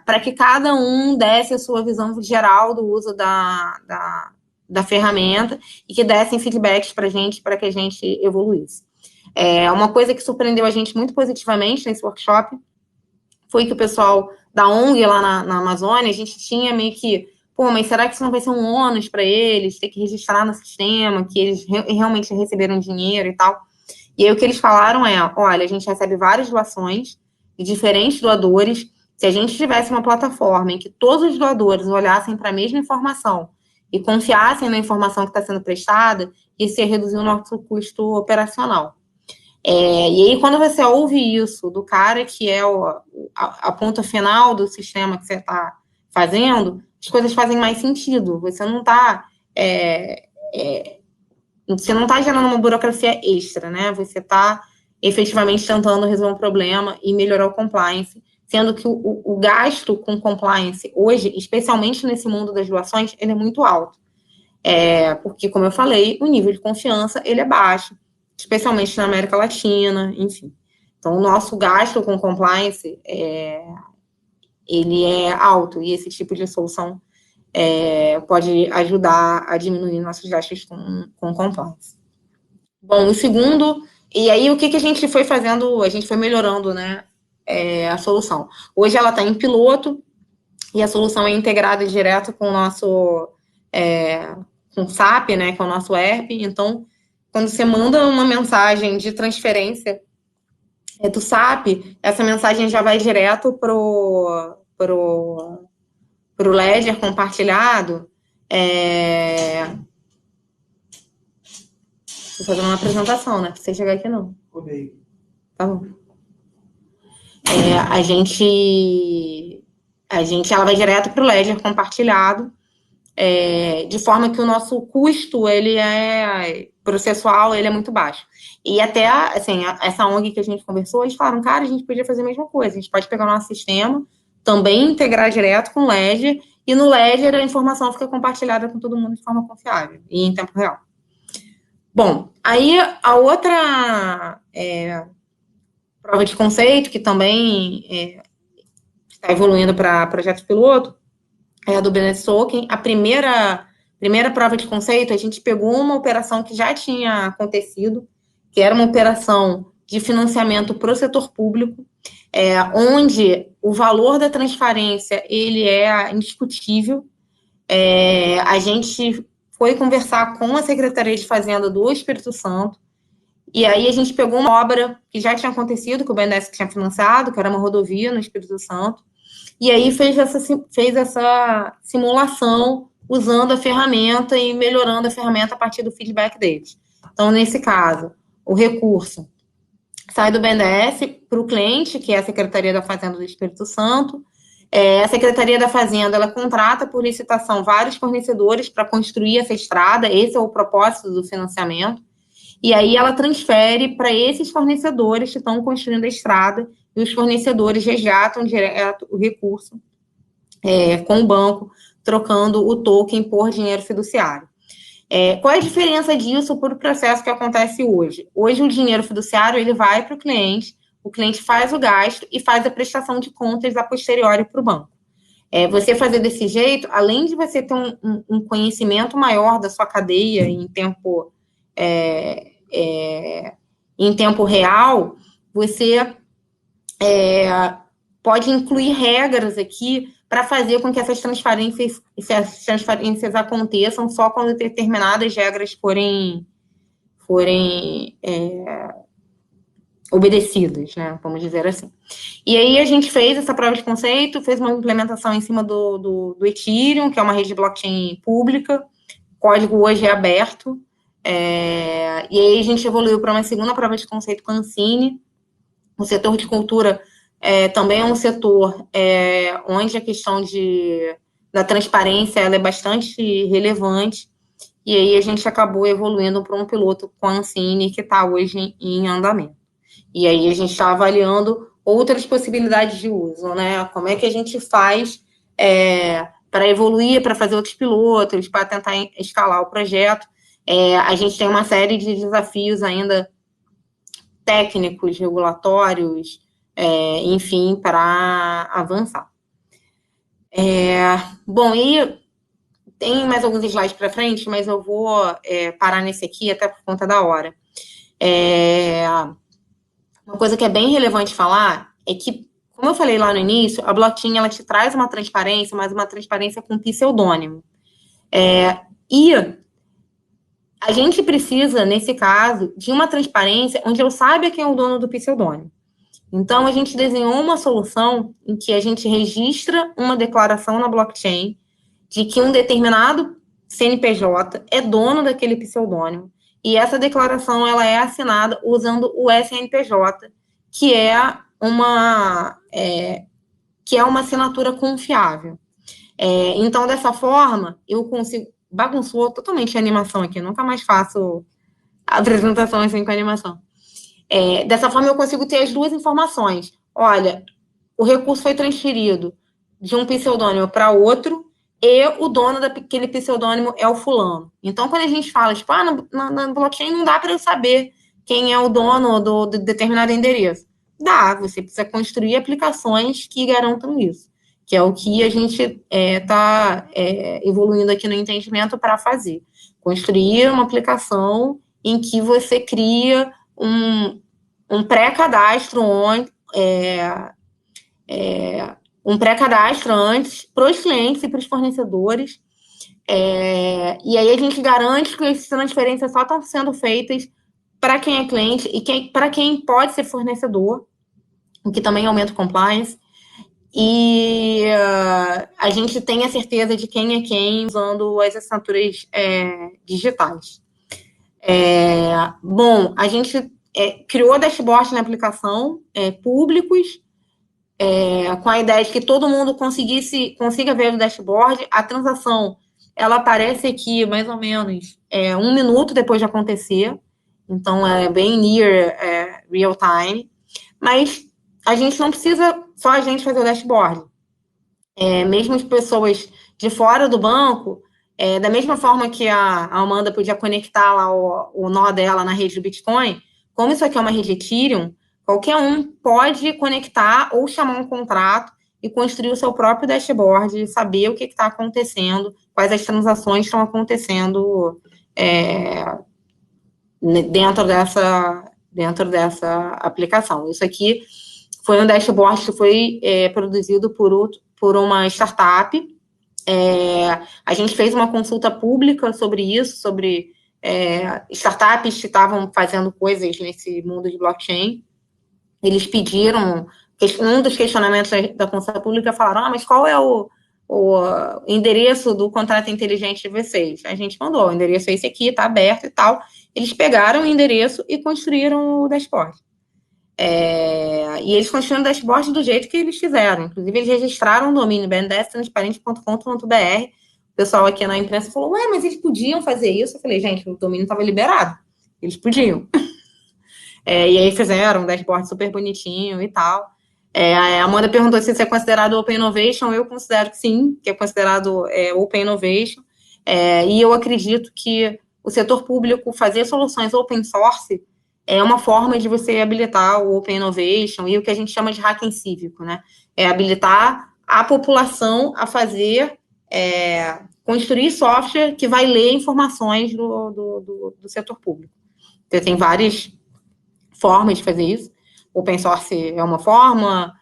para que cada um desse a sua visão geral do uso da ferramenta e que dessem feedbacks para que a gente evoluísse. Uma coisa que surpreendeu a gente muito positivamente nesse workshop foi que o pessoal da ONG lá na Amazônia, a gente tinha meio que, mas será que isso não vai ser um ônus para eles, ter que registrar no sistema, que eles realmente receberam dinheiro e tal? E aí o que eles falaram olha, a gente recebe várias doações de diferentes doadores. Se a gente tivesse uma plataforma em que todos os doadores olhassem para a mesma informação e confiassem na informação que está sendo prestada, isso ia reduzir o nosso custo operacional. E aí, quando você ouve isso do cara que é a ponta final do sistema que você está fazendo, as coisas fazem mais sentido. Você não está gerando uma burocracia extra, né? Você está efetivamente tentando resolver um problema e melhorar o compliance, sendo que o gasto com compliance hoje, especialmente nesse mundo das doações, ele é muito alto. Porque, como eu falei, o nível de confiança ele é baixo, especialmente na América Latina, enfim. Então, o nosso gasto com compliance ele é alto, e esse tipo de solução pode ajudar a diminuir nossos gastos com compliance. Bom, o segundo, e aí o que a gente foi fazendo, a gente foi melhorando, né, a solução. Hoje ela está em piloto, e a solução é integrada direto com o nosso com o SAP, né, que é o nosso ERP. Então, quando você manda uma mensagem de transferência do SAP, essa mensagem já vai direto pro Ledger compartilhado. Vou fazer uma apresentação, né? Pra você chegar aqui, não. Rodei. Tá bom. Ela vai direto pro Ledger compartilhado, de forma que o nosso custo, ele processual, ele é muito baixo. E até, assim, essa ONG que a gente conversou, eles falaram, cara, a gente podia fazer a mesma coisa, a gente pode pegar o nosso sistema, também integrar direto com o Ledger, e no Ledger a informação fica compartilhada com todo mundo de forma confiável e em tempo real. Bom, aí a outra prova de conceito, que também está evoluindo para projeto piloto, é a do BNDES Token. A primeira prova de conceito, a gente pegou uma operação que já tinha acontecido, que era uma operação de financiamento para o setor público, onde o valor da transferência ele é indiscutível. A gente foi conversar com a Secretaria de Fazenda do Espírito Santo, e aí a gente pegou uma obra que já tinha acontecido, que o BNDES tinha financiado, que era uma rodovia no Espírito Santo, e aí fez essa simulação usando a ferramenta e melhorando a ferramenta a partir do feedback deles. Então, nesse caso, o recurso sai do BNDES para o cliente, que é a Secretaria da Fazenda do Espírito Santo, A Secretaria da Fazenda, ela contrata por licitação vários fornecedores para construir essa estrada, esse é o propósito do financiamento, e aí ela transfere para esses fornecedores que estão construindo a estrada, e os fornecedores resgatam direto o recurso com o banco, trocando o token por dinheiro fiduciário. Qual é a diferença disso para o processo que acontece hoje? Hoje o dinheiro fiduciário ele vai para o cliente faz o gasto e faz a prestação de contas a posteriori para o banco. Você fazer desse jeito, além de você ter um conhecimento maior da sua cadeia em tempo real, você pode incluir regras aqui para fazer com que essas transferências aconteçam só quando determinadas regras forem obedecidas, né? Vamos dizer assim. E aí a gente fez essa prova de conceito, fez uma implementação em cima do Ethereum, que é uma rede de blockchain pública, o código hoje é aberto, e aí a gente evoluiu para uma segunda prova de conceito com a Ancine. O setor de cultura também é um setor onde a questão da transparência ela é bastante relevante, e aí a gente acabou evoluindo para um piloto com a Ancine, que está hoje em andamento. E aí a gente está avaliando outras possibilidades de uso, né? Como é que a gente faz para evoluir, para fazer outros pilotos, para tentar escalar o projeto. A gente tem uma série de desafios ainda técnicos, regulatórios, enfim, para avançar. Bom, e tem mais alguns slides para frente, mas eu vou parar nesse aqui, até por conta da hora. Uma coisa que é bem relevante falar é que, como eu falei lá no início, a blockchain ela te traz uma transparência, mas uma transparência com pseudônimo. E a gente precisa, nesse caso, de uma transparência onde eu saiba quem é o dono do pseudônimo. Então, a gente desenhou uma solução em que a gente registra uma declaração na blockchain de que um determinado CNPJ é dono daquele pseudônimo, e essa declaração ela é assinada usando o SNPJ, que é uma assinatura confiável. Então, dessa forma, eu consigo... Bagunçou totalmente a animação aqui, nunca mais faço a apresentação assim com a animação. Dessa forma, eu consigo ter as duas informações. Olha, o recurso foi transferido de um pseudônimo para outro, e o dono daquele pseudônimo é o fulano. Então, quando a gente fala, tipo, na blockchain não dá para eu saber quem é o dono do determinado endereço. Dá, você precisa construir aplicações que garantam isso, que é o que a gente está evoluindo aqui no entendimento para fazer. Construir uma aplicação em que você cria um pré-cadastro antes para os clientes e para os fornecedores, e aí a gente garante que essas transferências só estão sendo feitas para quem é cliente e para quem pode ser fornecedor, o que também aumenta o compliance, e a gente tem a certeza de quem é quem usando as assinaturas digitais. Bom, a gente criou dashboard na aplicação públicos, com a ideia de que todo mundo consiga ver o dashboard. A transação, ela aparece aqui mais ou menos 1 minuto depois de acontecer, então é bem near real time, mas a gente não precisa só a gente fazer o dashboard. Mesmo as pessoas de fora do banco, da mesma forma que a Amanda podia conectar lá o nó dela na rede do Bitcoin, como isso aqui é uma rede Ethereum, qualquer um pode conectar ou chamar um contrato e construir o seu próprio dashboard e saber o que está acontecendo, quais as transações estão acontecendo dentro dessa aplicação. Isso aqui foi um dashboard que foi produzido por uma startup. A gente fez uma consulta pública sobre isso, sobre startups que estavam fazendo coisas nesse mundo de blockchain. Eles pediram, um dos questionamentos da consulta pública falaram, mas qual é o endereço do contrato inteligente de vocês? A gente mandou, o endereço é esse aqui, está aberto e tal. Eles pegaram o endereço e construíram o dashboard. E eles construíram o dashboard do jeito que eles fizeram. Inclusive, eles registraram o domínio bndstransparente.com.br. O pessoal aqui na imprensa falou, ué, mas eles podiam fazer isso? Eu falei, gente, o domínio estava liberado. Eles podiam. E aí fizeram um dashboard super bonitinho e tal. A Amanda perguntou se isso é considerado Open Innovation. Eu considero que sim, que é considerado Open Innovation. E eu acredito que o setor público fazer soluções open source é uma forma de você habilitar o Open Innovation e o que a gente chama de hacking cívico, né? É habilitar a população a fazer, construir software que vai ler informações do setor público. Então, tem várias formas de fazer isso. Open source é uma forma,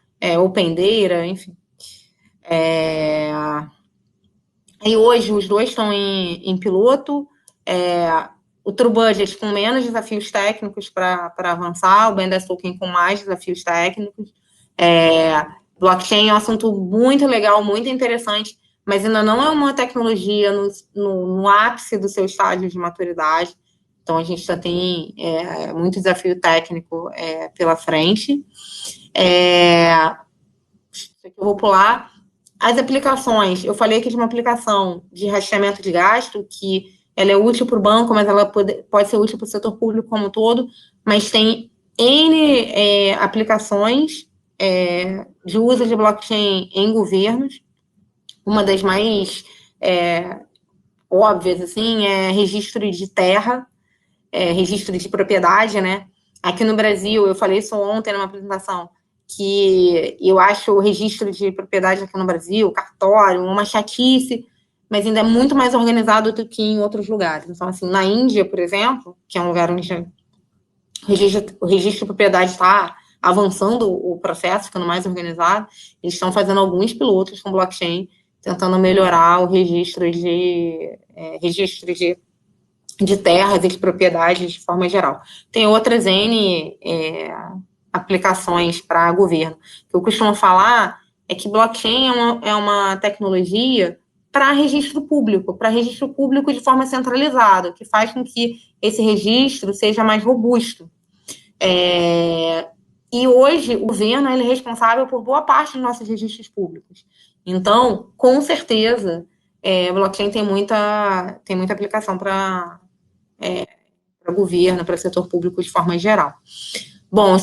Open Data, enfim. E hoje os dois estão em piloto, o True Budget com menos desafios técnicos para avançar, o BNDES Token com mais desafios técnicos. Blockchain é um assunto muito legal, muito interessante, mas ainda não é uma tecnologia no ápice do seu estágio de maturidade. Então, a gente já tem muito desafio técnico pela frente. Isso aqui eu vou pular. As aplicações, eu falei aqui de uma aplicação de rastreamento de gasto, que ela é útil para o banco, mas ela pode ser útil para o setor público como um todo, mas tem N aplicações de uso de blockchain em governos. Uma das mais óbvias, assim, é registro de terra, registro de propriedade, né? Aqui no Brasil, eu falei isso ontem numa apresentação, que eu acho o registro de propriedade aqui no Brasil, cartório, uma chatice, mas ainda é muito mais organizado do que em outros lugares. Então, assim, na Índia, por exemplo, que é um lugar onde o registro de propriedade está avançando o processo, ficando mais organizado, eles estão fazendo alguns pilotos com blockchain, tentando melhorar o registro de terras e de propriedades de forma geral. Tem outras N aplicações para governo. O que eu costumo falar é que blockchain é uma tecnologia para registro público de forma centralizada, que faz com que esse registro seja mais robusto. E hoje o governo é responsável por boa parte dos nossos registros públicos. Então, com certeza, blockchain tem muita aplicação para governo, para setor público de forma geral. Bom,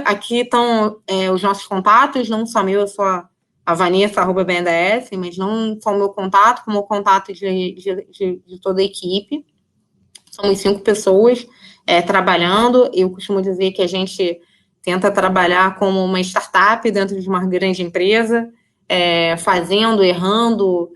aqui estão os nossos contatos, não só meu, eu sou a Vanessa, @BNDES, mas não só o meu contato, como o contato de toda a equipe. Somos 5 pessoas trabalhando. Eu costumo dizer que a gente tenta trabalhar como uma startup dentro de uma grande empresa, fazendo, errando,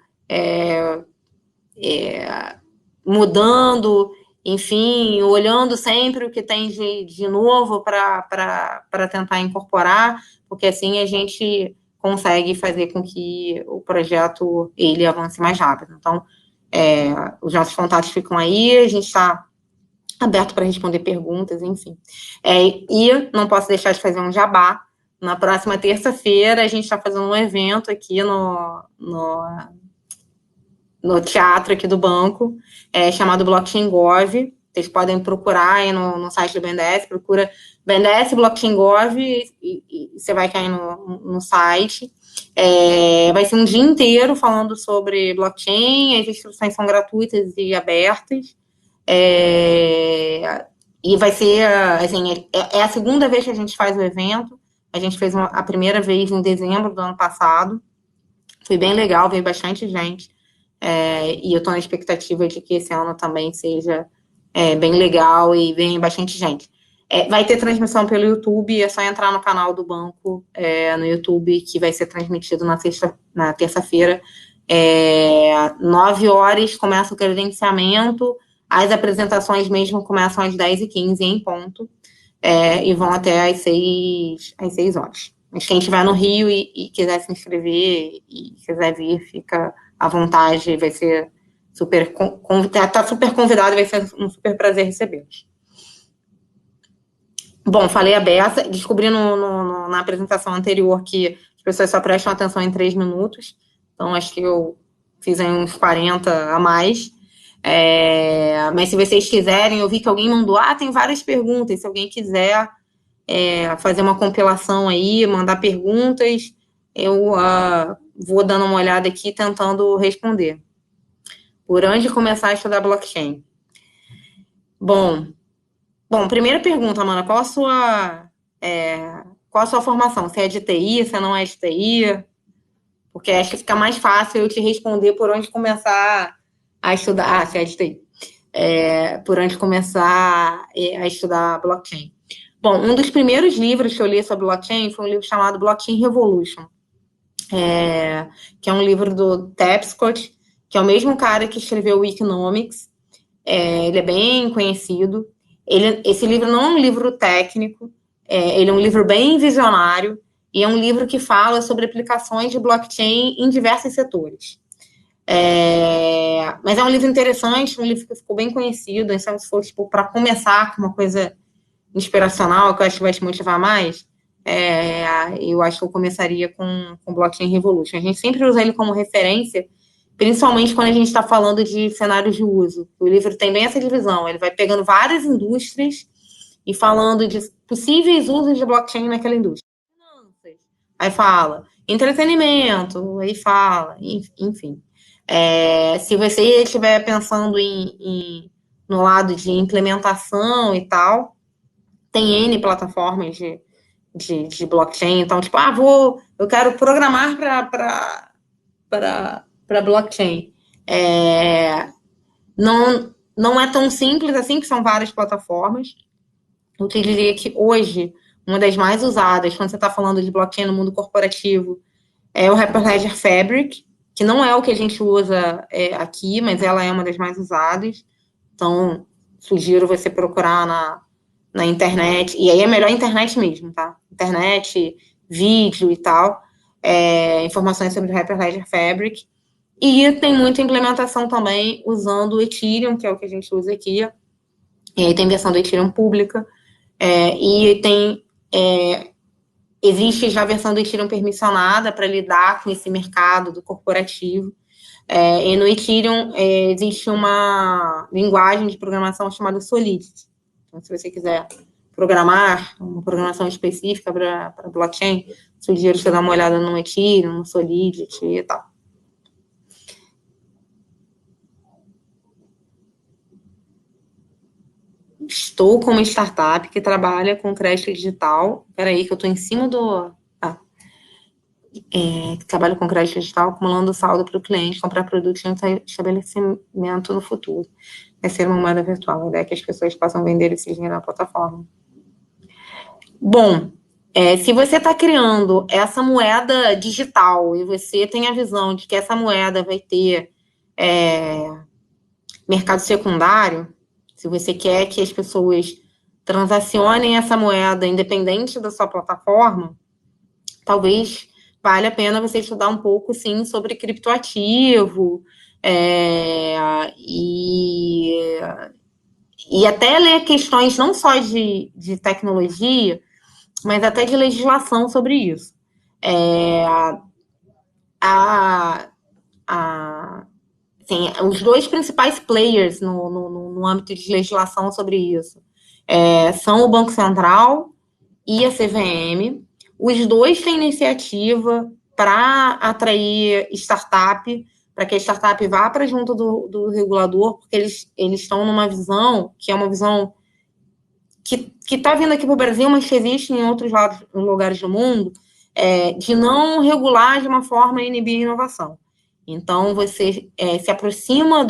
mudando, enfim, olhando sempre o que tem de novo para tentar incorporar, porque assim a gente consegue fazer com que o projeto ele avance mais rápido. Então, os nossos contatos ficam aí, a gente está aberto para responder perguntas, enfim. E não posso deixar de fazer um jabá. Na próxima terça-feira, a gente está fazendo um evento aqui no teatro aqui do banco, chamado Blockchain Gov. Vocês podem procurar aí no site do BNDES, procura BNDES Blockchain Gov e você vai cair no site. Vai ser um dia inteiro falando sobre blockchain, as instruções são gratuitas e abertas. E vai ser, assim, a segunda vez que a gente faz o evento. A gente fez a primeira vez em dezembro do ano passado. Foi bem legal, veio bastante gente. E eu estou na expectativa de que esse ano também seja bem legal e venha bastante gente. Vai ter transmissão pelo YouTube, é só entrar no canal do banco no YouTube, que vai ser transmitido na terça-feira. 9 horas começa o credenciamento, as apresentações mesmo começam às 10h15 em ponto, e vão até às 6 horas. Mas quem estiver no Rio e quiser se inscrever e quiser vir, fica à vontade, vai ser está super convidado, vai ser um super prazer recebê-los. Bom, falei a beça, descobri na apresentação anterior que as pessoas só prestam atenção em 3 minutos, então acho que eu fiz aí uns 40 a mais. Mas se vocês quiserem, eu vi que alguém mandou, tem várias perguntas, se alguém quiser fazer uma compilação aí, mandar perguntas, eu vou dando uma olhada aqui tentando responder. Por onde começar a estudar blockchain? Bom, primeira pergunta, Amanda, qual a sua formação? Você é de TI, você não é de TI? Porque acho que fica mais fácil eu te responder por onde começar a estudar. Você é de TI. Por onde começar a estudar blockchain. Bom, um dos primeiros livros que eu li sobre blockchain foi um livro chamado Blockchain Revolution, que é um livro do Tapscott, que é o mesmo cara que escreveu o Economics. Ele é bem conhecido. Esse livro não é um livro técnico, ele é um livro bem visionário, e é um livro que fala sobre aplicações de blockchain em diversos setores. Mas é um livro interessante, um livro que ficou bem conhecido, então se for tipo, para começar com uma coisa inspiracional, que eu acho que vai te motivar mais, eu acho que eu começaria com Blockchain Revolution. A gente sempre usa ele como referência, principalmente quando a gente está falando de cenários de uso. O livro tem bem essa divisão, ele vai pegando várias indústrias e falando de possíveis usos de blockchain naquela indústria. Aí fala entretenimento, aí fala, enfim. Se você estiver pensando no lado de implementação e tal, tem N plataformas de blockchain, então, tipo, eu quero programar para blockchain. Não é tão simples assim, que são várias plataformas. Eu te diria que hoje, uma das mais usadas, quando você está falando de blockchain no mundo corporativo, é o Hyperledger Fabric, que não é o que a gente usa aqui, mas ela é uma das mais usadas. Então, sugiro você procurar na internet, e aí é melhor a internet mesmo, tá? Internet, vídeo e tal, informações sobre o Hyperledger Fabric. E tem muita implementação também usando o Ethereum, que é o que a gente usa aqui. E aí tem versão do Ethereum pública, e existe já a versão do Ethereum permissionada para lidar com esse mercado do corporativo. E no Ethereum existe uma linguagem de programação chamada Solidity. Então, se você quiser programar uma programação específica para blockchain, sugiro você dar uma olhada no Ethereum, no Solidity e tal. Estou com uma startup que trabalha com crédito digital. Espera aí, que eu estou em cima do... que trabalha com crédito digital, acumulando saldo para o cliente, comprar produtos em estabelecimento no futuro. Vai ser uma moeda virtual, a ideia é que as pessoas possam vender esse dinheiro na plataforma. Bom, se você está criando essa moeda digital e você tem a visão de que essa moeda vai ter mercado secundário, se você quer que as pessoas transacionem essa moeda independente da sua plataforma, talvez vale a pena você estudar um pouco, sim, sobre criptoativo, e até ler questões não só de tecnologia, mas até de legislação sobre isso. Os dois principais players no âmbito de legislação sobre isso são o Banco Central e a CVM. Os dois têm iniciativa para atrair startup, para que a startup vá para junto do regulador, porque eles estão numa visão que é uma visão que está vindo aqui para o Brasil, mas que existe em outros lugares do mundo, de não regular de uma forma a inibir a inovação. Então, você se aproxima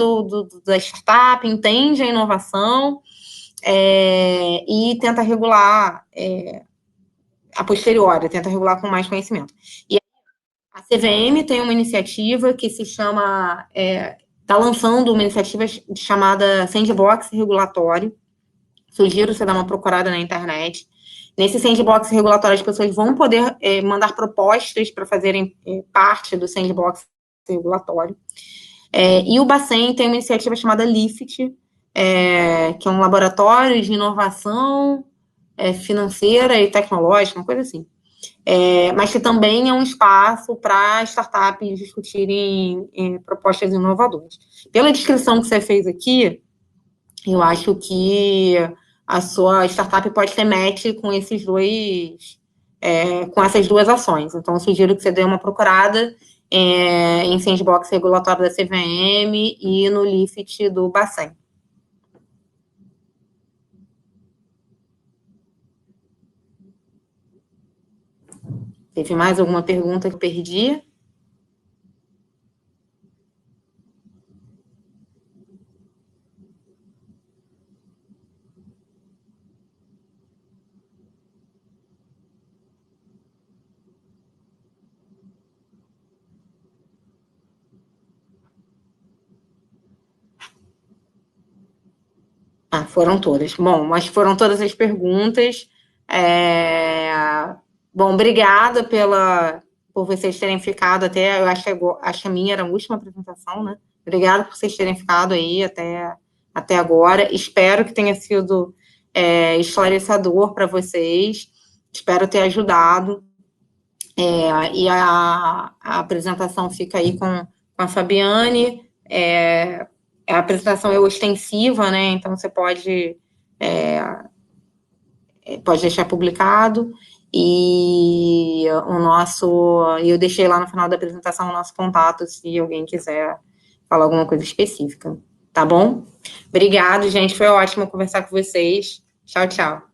da startup, entende a inovação e tenta regular a posteriori, tenta regular com mais conhecimento. E a CVM tem uma iniciativa que se chama... está lançando uma iniciativa chamada Sandbox Regulatório. Sugiro você dar uma procurada na internet. Nesse sandbox regulatório, as pessoas vão poder mandar propostas para fazerem parte do sandbox regulatório. E o Bacen tem uma iniciativa chamada LIFT, que é um laboratório de inovação financeira e tecnológica, uma coisa assim. Mas que também é um espaço para startups discutirem propostas inovadoras. Pela descrição que você fez aqui, eu acho que a sua startup pode ter match com com essas duas ações. Então, eu sugiro que você dê uma procurada em sandbox regulatório da CVM e no LIFT do Bacen. Teve mais alguma pergunta que eu perdi? Ah, foram todas. Bom, mas foram todas as perguntas. Bom, obrigada por vocês terem ficado até. Eu acho que a minha era a última apresentação, né? Obrigada por vocês terem ficado aí até agora. Espero que tenha sido esclarecedor para vocês. Espero ter ajudado. E a apresentação fica aí com a Fabiane. A apresentação é ostensiva, né? Então você pode deixar publicado. E eu deixei lá no final da apresentação o nosso contato, se alguém quiser falar alguma coisa específica. Tá bom? Obrigado, gente. Foi ótimo conversar com vocês. Tchau, tchau.